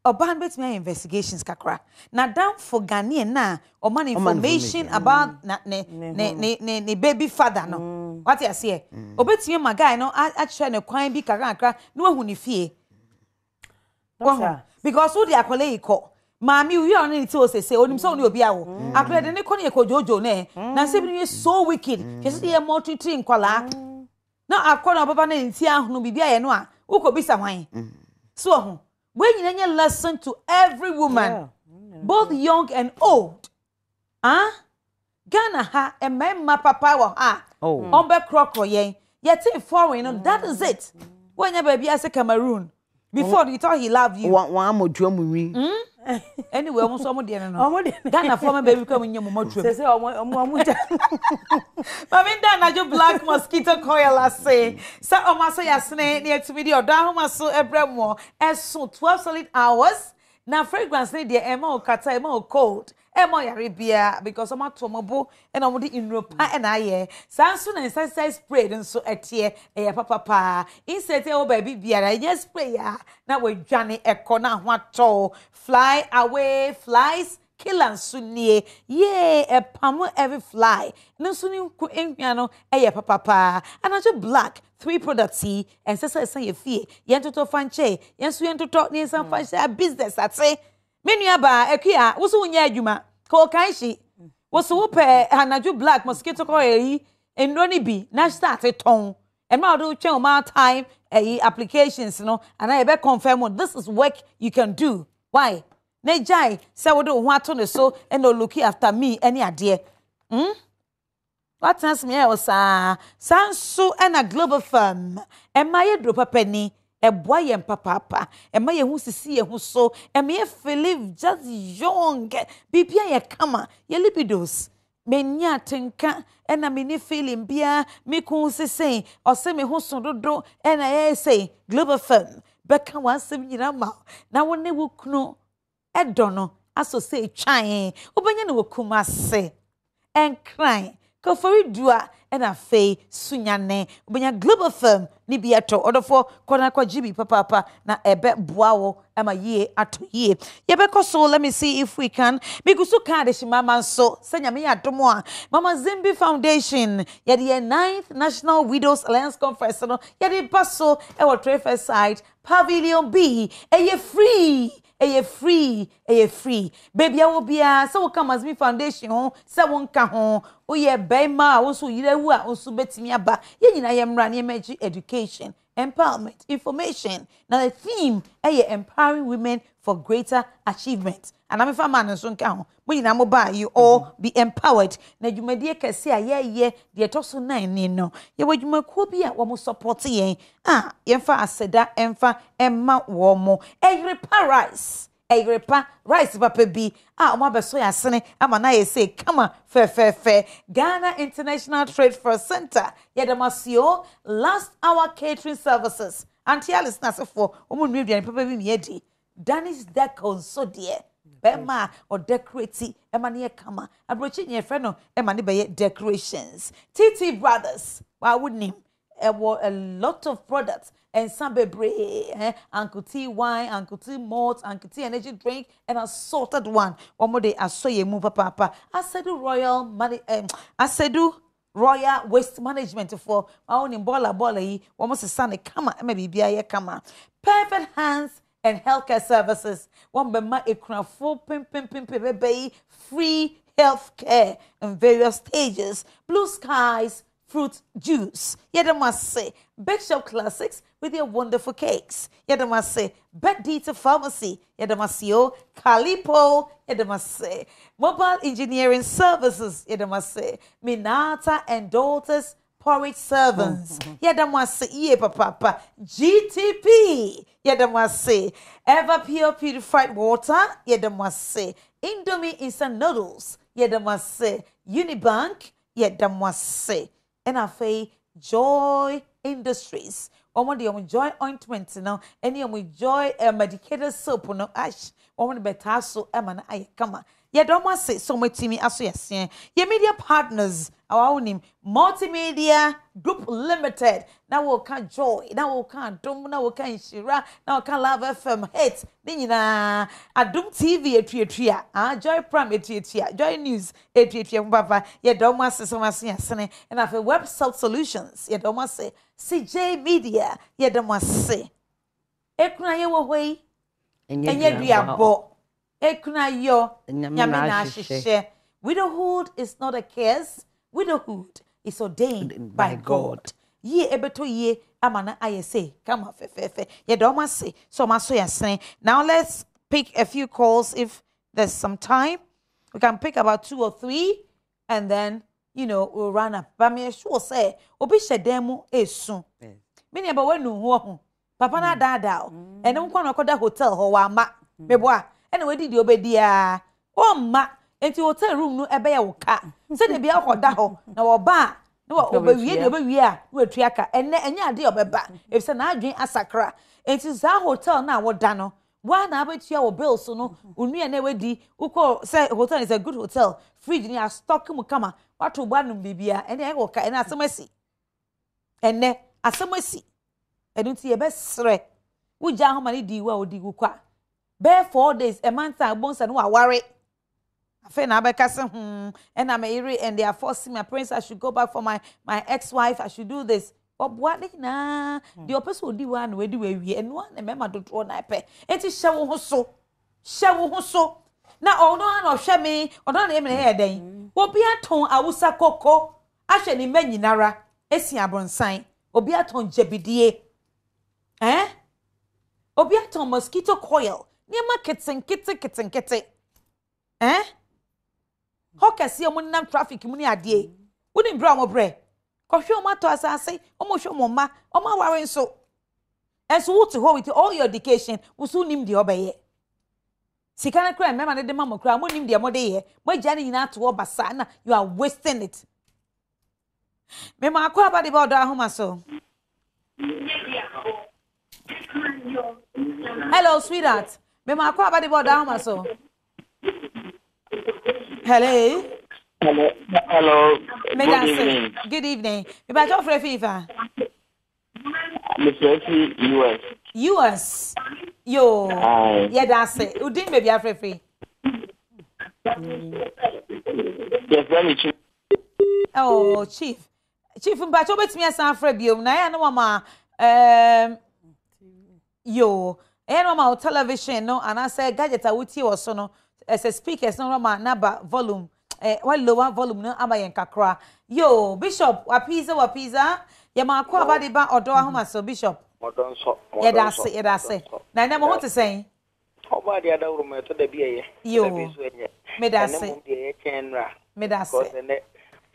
Oban bet me investigations kakra. Na down for Ghanaian na or man information about ne baby father no. What you say? Obet me my guy no actually ne kwan bi kakra no hu ni fie. Because who the akole iko. Mami we on it say onim so oni obi awo. Akole de ne ko ne ko jojo ne. Na se bi so wicked. She say e more treat nkwala. Na akole baba na nti ahunu bibia ye no a ukobisa hwan. So when you listen to every woman, both young and old, Ghana ha and my papa wa ha, ombe crocro yen, yet in foreign, that is it. When your baby has a Cameroon, before you thought he loved you. One more drum. Anyway, almost someone didn't know. Ghana former baby coming your mother. Maminda na black mosquito coil I say. Sa Omaso yasne near to video Odo Ahomaso ebremo so 12 solid hours. Na fragrance ne de ema okata ema cold. Ema yaribia because oma tomobo and omodi inropa and aye. Sansu na inside spray den so etie e papa. Insert e o baby biara just spray ya. Na we dwane ekona hwato. Fly away flies. Kill and sunny, yea, a palm every fly. No sunny piano, a papa, and I black 3 products, and say your fee. Yen to fanche, yen swim to talk near some fancy business. I'd say, Miniaba, a kia, was on yajuma, call Kaishi, was so pair, and I black mosquito coil, and Ronnie B, now started tone, and now do change my time, applications, and I bet confirm this is work you can do. Why? Nejai, say we don't want to so and no looking after me any idea. What else me else? Sansu and a global firm. And my drop a penny. boy and papa, and my who see a who so, and me live just young, bibia ya kama, ye libidos. Menya tenka, and I mean feeling beer, me cool say, or say me who so do, and I say, global firm, Becca once 7 years now when they will know, Edono, as to say, chine, Obanya will come as say, and cry. Ko for dua na fei sunyane obenya global firm ni biato odofo kona kwa jibi papa na ebe boawo ama ye ato ye yebeko so let me see if we can bigusu card shimama so senya me adomo a mama Zimbi Foundation ye the 9th National Widows Alliance Conference no ye the paso e wo trade fair site Pavilion B eye free free baby I will be so come as me foundation ho se won ka ho o ye bema wo so yirewu a wo so betimi aba ye nyina ye mra ne emergency education empowerment information now the theme empowering women for greater achievement and I'm man so nka ho mo nyina mo ba you all be empowered na dwumadie kese a ye de toso 9 ni no ye wadwumakuo bi a wo mo support yen ye fa aseda emfa emma wo mo Egrepa rice papa bi oma beso ya sene ama na ye say kama fe Ghana International Trade Fair Center yedamasio last hour catering services anti listeners for omo nwe papa bi miedi Danis Deco so dear Bema or decorate emane kama abrochi nye friend no emane be decorations TT Brothers why wouldn't him a lot of products and some bebre, Uncle T wine, Uncle T malt, Uncle T energy drink, and a salted one. One more day, I saw you move papa. I said do royal money, I said do royal waste management for my own in bola almost a sunny kama, maybe be a kama. Perfect hands and healthcare services. One be my ekuna full pim free healthcare in various stages. Blue skies. Fruit juice. Yet must say, Bake Shop Classics with your wonderful cakes. Yet must say, Bet Data Pharmacy. Yet must say, Calipo. Yet must say, Mobile Engineering Services. Yet must say, Minata and Daughters Porridge Servants. Yet must say, Ye papa. GTP. Yet must say, Ever Pure Purified Water. Yet must say, Indomie Instant Noodles. Yet must say, Unibank. Yet must say, and I say Joy Industries. Omo Joy ointment no. Any Joy medicated soap no ash. Omo betaso emana aye kama. Ye don't want say so much to me aso yes. Ye media partners our own name Multimedia Group Limited. Now we can Joy. Now we can Dom. Now we can Shira. Now we can Love FM hits. Nina Adom TV etria. Joy Prime etria. Joy News etria. Papa. Ye don't want say so much yes. And I have website solutions. Ye don't want say CJ Media. Ye don't want say. Ekuna ye wo hoi. Enye duabo. Ekuna yo. Nyamina shishe. Widowhood is not a curse. Widowhood is ordained by God. Ye ebeto ye amana aye say come on fe. Ye don't want say so much so saying. Now let's pick a few calls if there's some time. We can pick about 2 or 3 and then we'll run up. But me sure say obi shedemu soon. Many about when no papa na dada and no kwa na hotel ho wa ma meboa and we did obedia o ma enti hotel room no ebe ya wo ka se de bia koda ho na wo ba na wo obewie a wo atuaka enne enya ade obeba if se na adwen asakra enti za hotel na wo da no wa na abetua wo bills no onua na wedi uko say hotel is a good hotel fridge ni a stock mu kama wato ba no bibia enne e wo ka enne asemasi enne asemasi edunti ye besre wuja ahoma ni di wa odi gukwa be 4 days a month abonsa no aware afa na abekase and I'm iri and they are forcing my parents I should go back for my ex-wife I should do this obwa na the opposite odi wa na wedi we and one na mema dodo na pe enti hye wo so na ono na ohwe me ono na emene he den obi aton awusa koko ahwe ni manyinara esi abronsan obi aton jebidie obi aton mosquito coil niema kitten hokasi omo nam traffic mu ni ade woni bra mo bre kohwe omo ato asase omo hwe omo ma omo aware nso And so what to hold with all your education, we soon name the obey. Sikana cry, remember the mama cry, when him the mother ye, my journey in to Basana, you are wasting it. Mema akwa about the Odo Ahomaso. Hello, sweetheart. Mema akwa about the Odo Ahomaso. Hello. Hello. Good evening. Good evening. You better offer FIFA. Mr. US. US. Yo. Yeah, that's it. You didn't maybe after free. Yes, let me check. Oh, Chief. Chief, but you bet me as a free bill. Na no mama. Yo. No mama television no, and I say gadget I would see also no. As a speaker, no mama naba volume. One lower volume no amayen kakra. Yo, Bishop, wapiza. Yama kwa badi ba Odo Ahomaso Bishop. Modern so. Yeah, that's it. Now, never want to say. How about the other room to the beer? Yo, me that's it. Me that's it.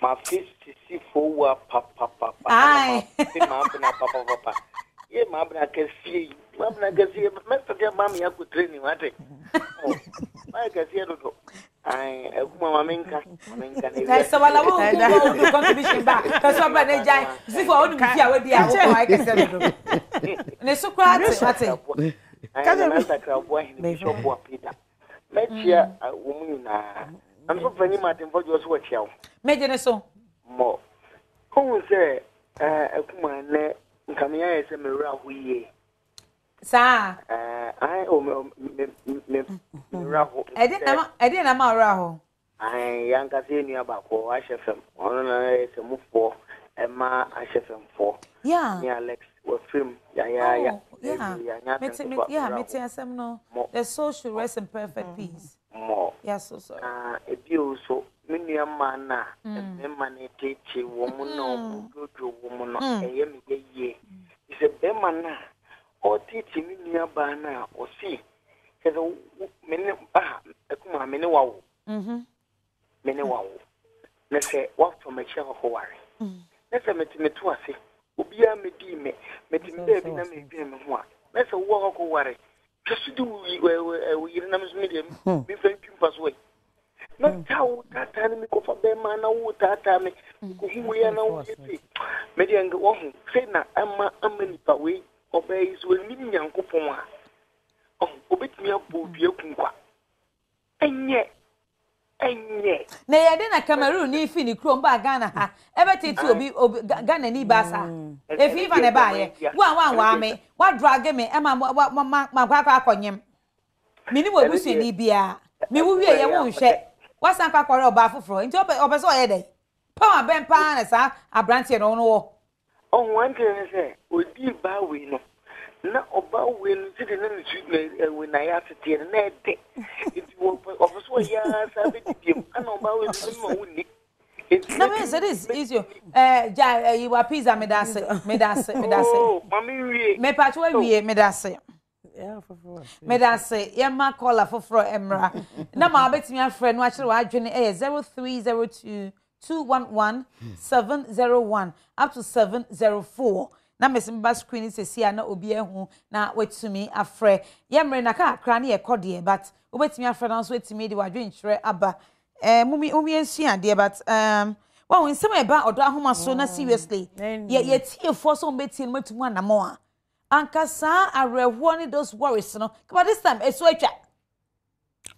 My fist to see for papa. Aye. Papa. Yeah, Mabna can see. Mabna can see. Master, mammy, I could train him at it. I can see it. I Minka. So I will do contribution back. Because I'm going to die. See for only here with the I can say it. And so quiet. I'm a crowd boy. Peter. Let's hear a woman. I'm so funny, Martin, for your watch out. Major so More. Who say, a woman, come here as a mirror. We, sir. I didn't know Raho. I young Cassinia Bako, I shall film. On a move for Emma, I shall film for. Yeah, Alex was film. Yeah. No. The soul should rest in perfect peace. More. Yes, so sorry. If you so many a man, and money take a woman, no good woman, a ye. It's a bemana or teaching me near Bana or see. Has a many wow. Many wow. Let's say, what from a chair of worry. Let's admit me to us. Ubia me dime, me baby, and me dream one. Let's a walk of worry. Just to do we medium, be thank you pass away. Not how that time me go for them, man, that time who we are now. Median go on, say na, I'm many away, obeys with me, young coupon. Oh, obey me up, you can quack. And yet. Na ya de na Cameroon ni fi ni krom ba Ghana ha ebeti ti obi Ghana ni basa e fi fa ne ba ye wa me wa drag me e ma kwa akonyem mi ni wo busu ni bia mi wu wie ye wo nhwe wa san kwa kwore oba foforo nti obe so ye dey power ben pa na sa abrante no wo oh one thing say odi ba we no na oba we no ti de na we na ya tete na de it wo ofoso ya sa be dibiem ana oba we no woni na me say this is you you wa pizza me dase oh mami wie me pa to wie me dase yeah for me dase ye ma call for emra na ma betimi afre no a kire wa adwene 0302 211 701 up to 704 na mesimba screen sesi na obi ehu na wetumi afre yemre na ka akra na ye kode but obetumi afre na so wetumi de wadwe nkyere aba mumi ensua de but well nsem e ba Odo Ahomaso na seriously ye tie for so betie no matumu anamo a ankasa arewo ni those worries no but this time eso atwa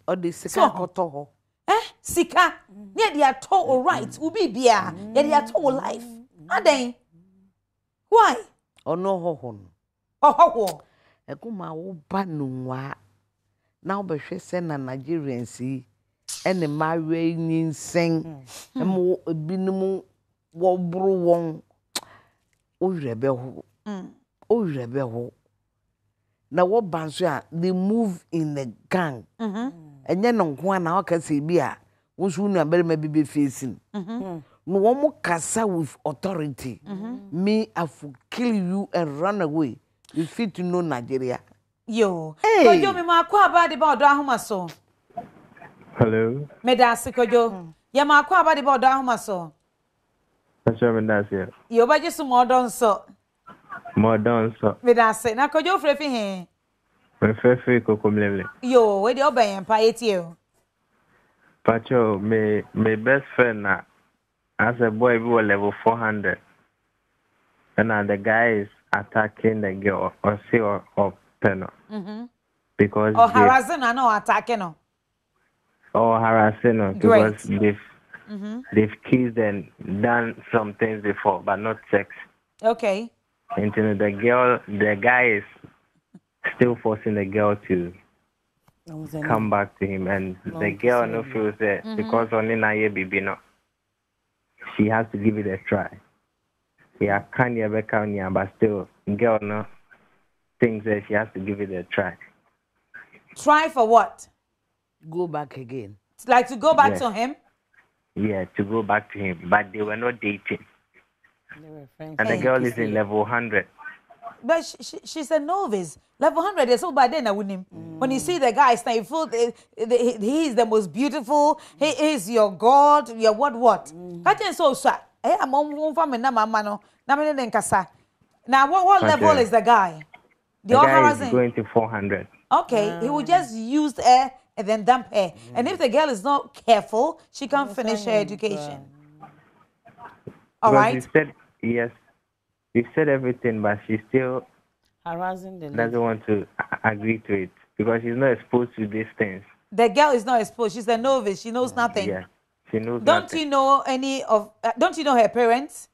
odi sika koto ho sika ne dey at all right ubi bia ye dey at all life aden why? Ono hohon. Ho. Ekuma wo ba nwa. Na obehwe se na Nigerians yi ene mawe nyinsen. Emo ebinumu wo buru won. Orebe ho. Na wo banso a they move in a gang. Enye no nko na okase bi a wo su nu abere ma bi be facing. No one kasa with authority. Me, I will kill you and run away. You fit to know Nigeria. Yo. Kojo me ma kwa ba de ba Odo Ahomaso. Hello. Me da se kojo. Ya ma kwa ba de ba Odo Ahomaso. Acha me da se. Yo ba jesu mo don so. More done so. Me da say na kojo frɛ fi he. Me fefe kokomlele. Yo, we dey oben pa etie. Pacho, my best friend na as a boy we were level 400. And now the guy is attacking the girl or say or penal. Because or harassing and no attacking no. Or harassing her Great. because they've kissed and done some things before, but not sex. Okay. And you know, the guy is still forcing the girl to come back to him, and the girl no feels that because only na ye baby no, she has to give it a try. Yeah, can't ever count yeah, but still, girl no thinks that she has to give it a try. Try for what? Go back again. It's like to go back to him? Yeah, to go back to him, but they were not dating. They were friends. And the girl is in level 100. But she's a novice. Level 100 is so by then I wouldn't. When you see the guy, you feel he is the most beautiful. He is your God. Your what? Kachen so sir. I'm on family na mama no. Na me den kasa. Now what level is the guy? The guy is going to 400. Okay, he will just use her and then dump her. And if the girl is not careful, she can't finish her education. All right. You said yes. You said everything, but she still Harassing the doesn't want to agree to it because she's not exposed to these things. The girl is not exposed. She's a novice. She knows nothing. Yeah, she knows Don't nothing. you know any of? Don't you know her parents?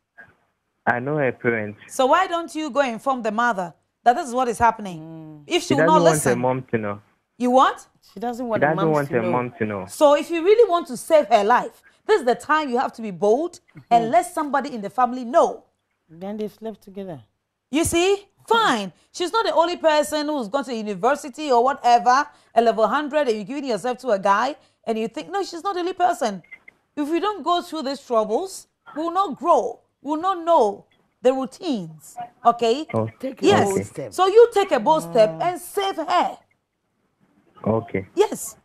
I know her parents. So why don't you go inform the mother that this is what is happening? If she She will doesn't not want listen, her mom to know. you what? She doesn't She want doesn't her want her to know. mom to know. So if you really want to save her life, this is the time you have to be bold and let somebody in the family know. Then they slept together. You see? Fine. She's not the only person who's gone to university or whatever, a level 100, and you're giving yourself to a guy, and you think, no, she's not the only person. If we don't go through these troubles, we will not grow. We will not know the routines. Okay? Oh, Take a Yes. bold step. So you take a bold step and save her. okay. Yes.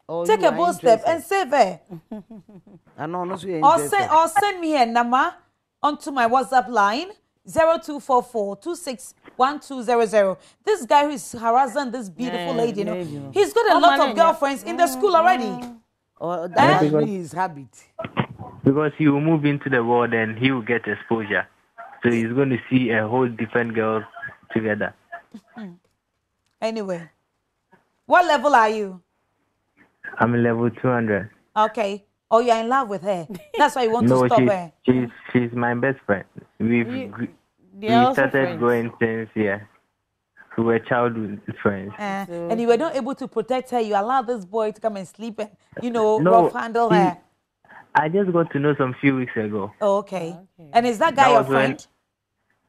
Or Take you a are bold step interested. and save her. I know, no, so you're Or interested. send me her number onto my WhatsApp line 0244261200. This guy who is harassing this beautiful lady, you know, he's got a lot of girlfriends in the school already. Or that has been his habit. Because he will move into the world and he will get exposure. So he's going to see a whole different girl together. Anyway, what level are you? I'm in level 200. Okay. Oh, you're in love with her. That's why you want to No, stop her. she's my best friend. We started going since we were childhood friends. And you were not able to protect her. You allowed this boy to come and sleep and, No, rough handle her. I just got to know some few weeks ago. Oh, okay. And is that guy your was when- friend?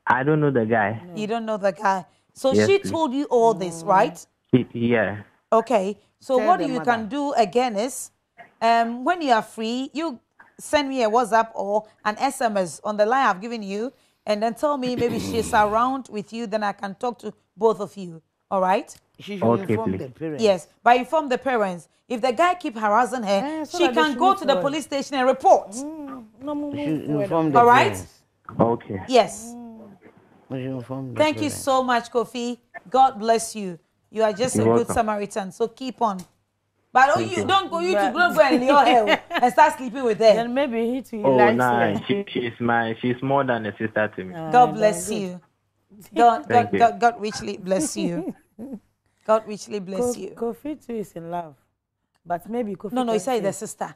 I don't know the guy. You don't know the guy. So Yes, she please. told you all this, right? Yeah. Okay. So Tell what the you mother. can do again is, when you are free, you send me a WhatsApp or an SMS on the line I've given you, and then tell me maybe she's around with you. Then I can talk to both of you. All right? She should Okay, inform please. the parents. Yes. But inform the parents. If the guy keep harassing her, so she that they can should go move to the forward. police station and report. She should inform the All right? parents. Okay. Yes. She should inform the Thank you parents. so much, Kofi. God bless you. You are just You're a good welcome. Samaritan. So keep on. But Thank you. don't go and lay your hair and start sleeping with her. Then maybe he too Oh, likes nah, her. she's more than a sister to me. God bless you. Thank you. God richly bless you. God richly bless you. Kofi too is in love. But maybe Kofi No, he can said say- the sister.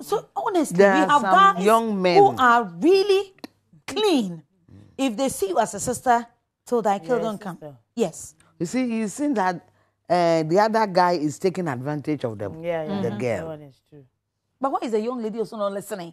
So honestly, There we are have some guys young men. who are really clean. If they see you as a sister, till thy kill don't come. sister. Yes. You see, you seen that the other guy is taking advantage of them. Yeah, The That girl. one is true. But why is the young lady also not listening?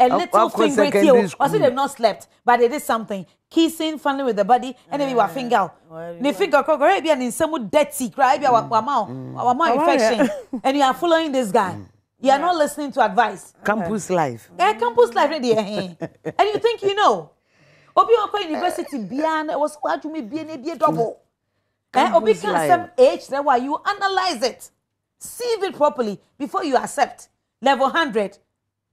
A Of little course, finger secondary kill. I see they've not slept, but they did something. Kissing, funny with the body, and then we were finger. The finger, maybe an insemu dirty, cry, infection, and you are following this guy. You are not listening to advice. Campus life. Campus life, ready, and you think you know. Obi Oko University, Bian, was what you may be a double. Obi Campus can life. accept age, that's why you analyze it, sieve it properly before you accept. Level 100.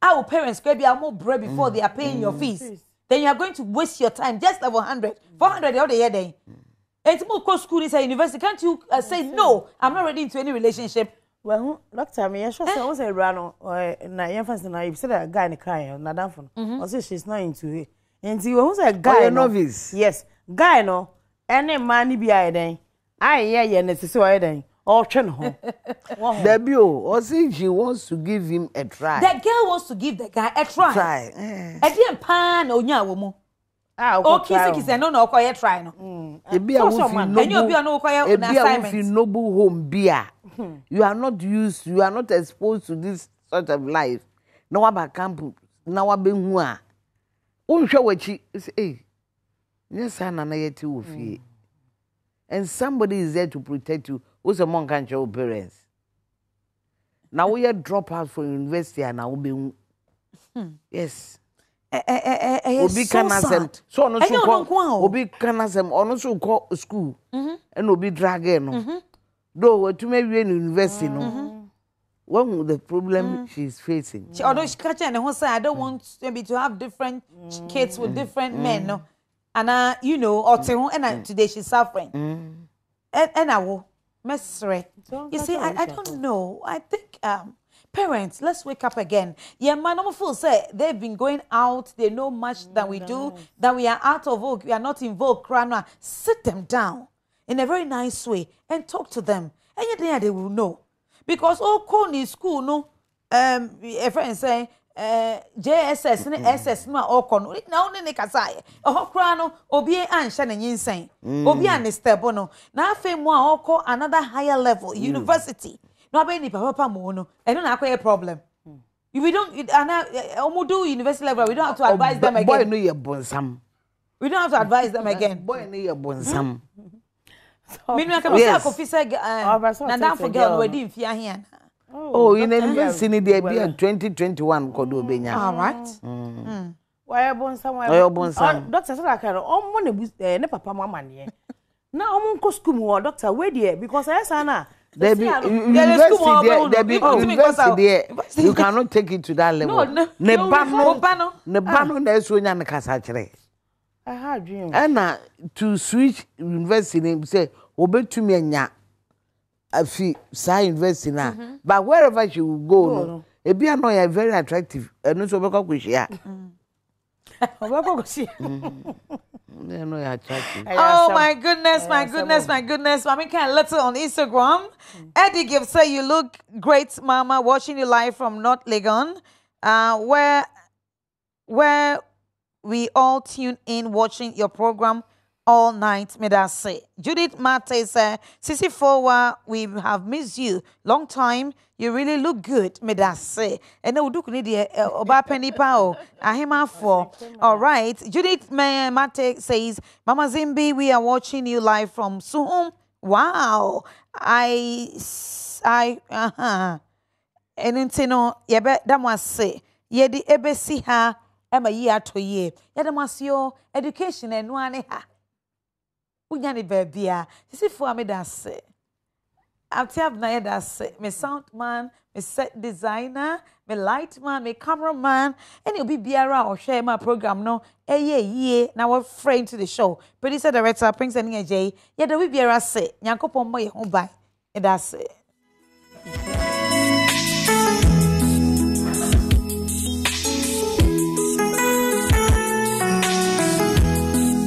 Our parents could be more bread before they are paying your fees. then you are going to waste your time just level 100. 400 the other year then. And to go school is a university. Can't you say no? I'm not ready into any relationship. Well, doctor, me, I sure I was a run or na young na you said a guy in the car, na danfon. Or say she's not into it. And see, was a guy novice. Yes, guy no. Any money be I then. Yeah, necessary then. Or chen home. Debut, or say she wants to give him a try. That girl wants to give the guy a try. Try. I didn't pan or nya woman. Okay, kiss and no quiet try no. And you be no quiet assignment. Noble home beer. You are not used, you are not exposed to this sort of life. No about camp, now I been one. Oh, show what she say. Yes, I na yet to fear. And somebody is there to protect you. Who's among your parents? Now we are drop out from university and I will be. Yes. Obi canasem. So no so Obi canasem. Ono so call school. And Obi drag no. Though to maybe in university no. What the problem she's facing? Although she catch and say I don't want maybe to have different kids with different men, no. And you know, or today she's suffering. And I will mess You see, I don't know. I think parents, let's wake up again. Yeah, man, I'm full say they've been going out, they know much than we do, that we are out of vogue, we are not in vogue. Sit them down in a very nice way and talk to them. And yet they will know. Because all corny school, no, a friend say, JSS, SS, no, all corn, now, Nicasai, a hot crano, Obi and Shannon insane, Obi and Stebono. Now, fame more, all call another higher level, university. No, any papa mono, I don't have a problem. If we don't, do university level, we don't have to advise them again. Boy, no, you're bonsam. We don't have to advise them again. Boy, no, you're bonsam. Meaning, I can say, and don't forget, we didn't fear here. Oh, in university, there be a 2021 Kodobenya. All right. Why are born somewhere? Why are born some? Doctor said I can almost never papa mamma. Now, I'm going to school, doctor, where dear, because I said, there be university there. You cannot take it to that level. No, Nebano, there's one and Casatre. I had dream. And to switch university name, say, obey to me and ya. I feel say university now. But wherever she will go, it be annoying, very attractive. And also, because she are. Oh my goodness, my goodness, my goodness. I mean, kind of little on Instagram. Eddie Gibbs say you look great, Mama. Watching you live from North Legon, where we all tune in watching your program all night. May I say, Judith Mate says, Sisi Forwa, we have missed you long time. You really look good, may I say. And now do need oba penny pao. Ahima for. All right. Judith Mate says, Mama Zimbi, we are watching you live from Suhum. Wow. And intino yebe damwa say, yedi ebe si ha ema year to year. Yadamasio education and one ha. Unyani bebia. Sisi for me that say. I've na that say. Me sound man, me set designer, me light man, me cameraman, and you'll be biara or share my program. No, ye. Now we're friend to the show. Producer director Prince and Jay. Yeah, the we biara say. Nyanko pombo ye home by. And that's it.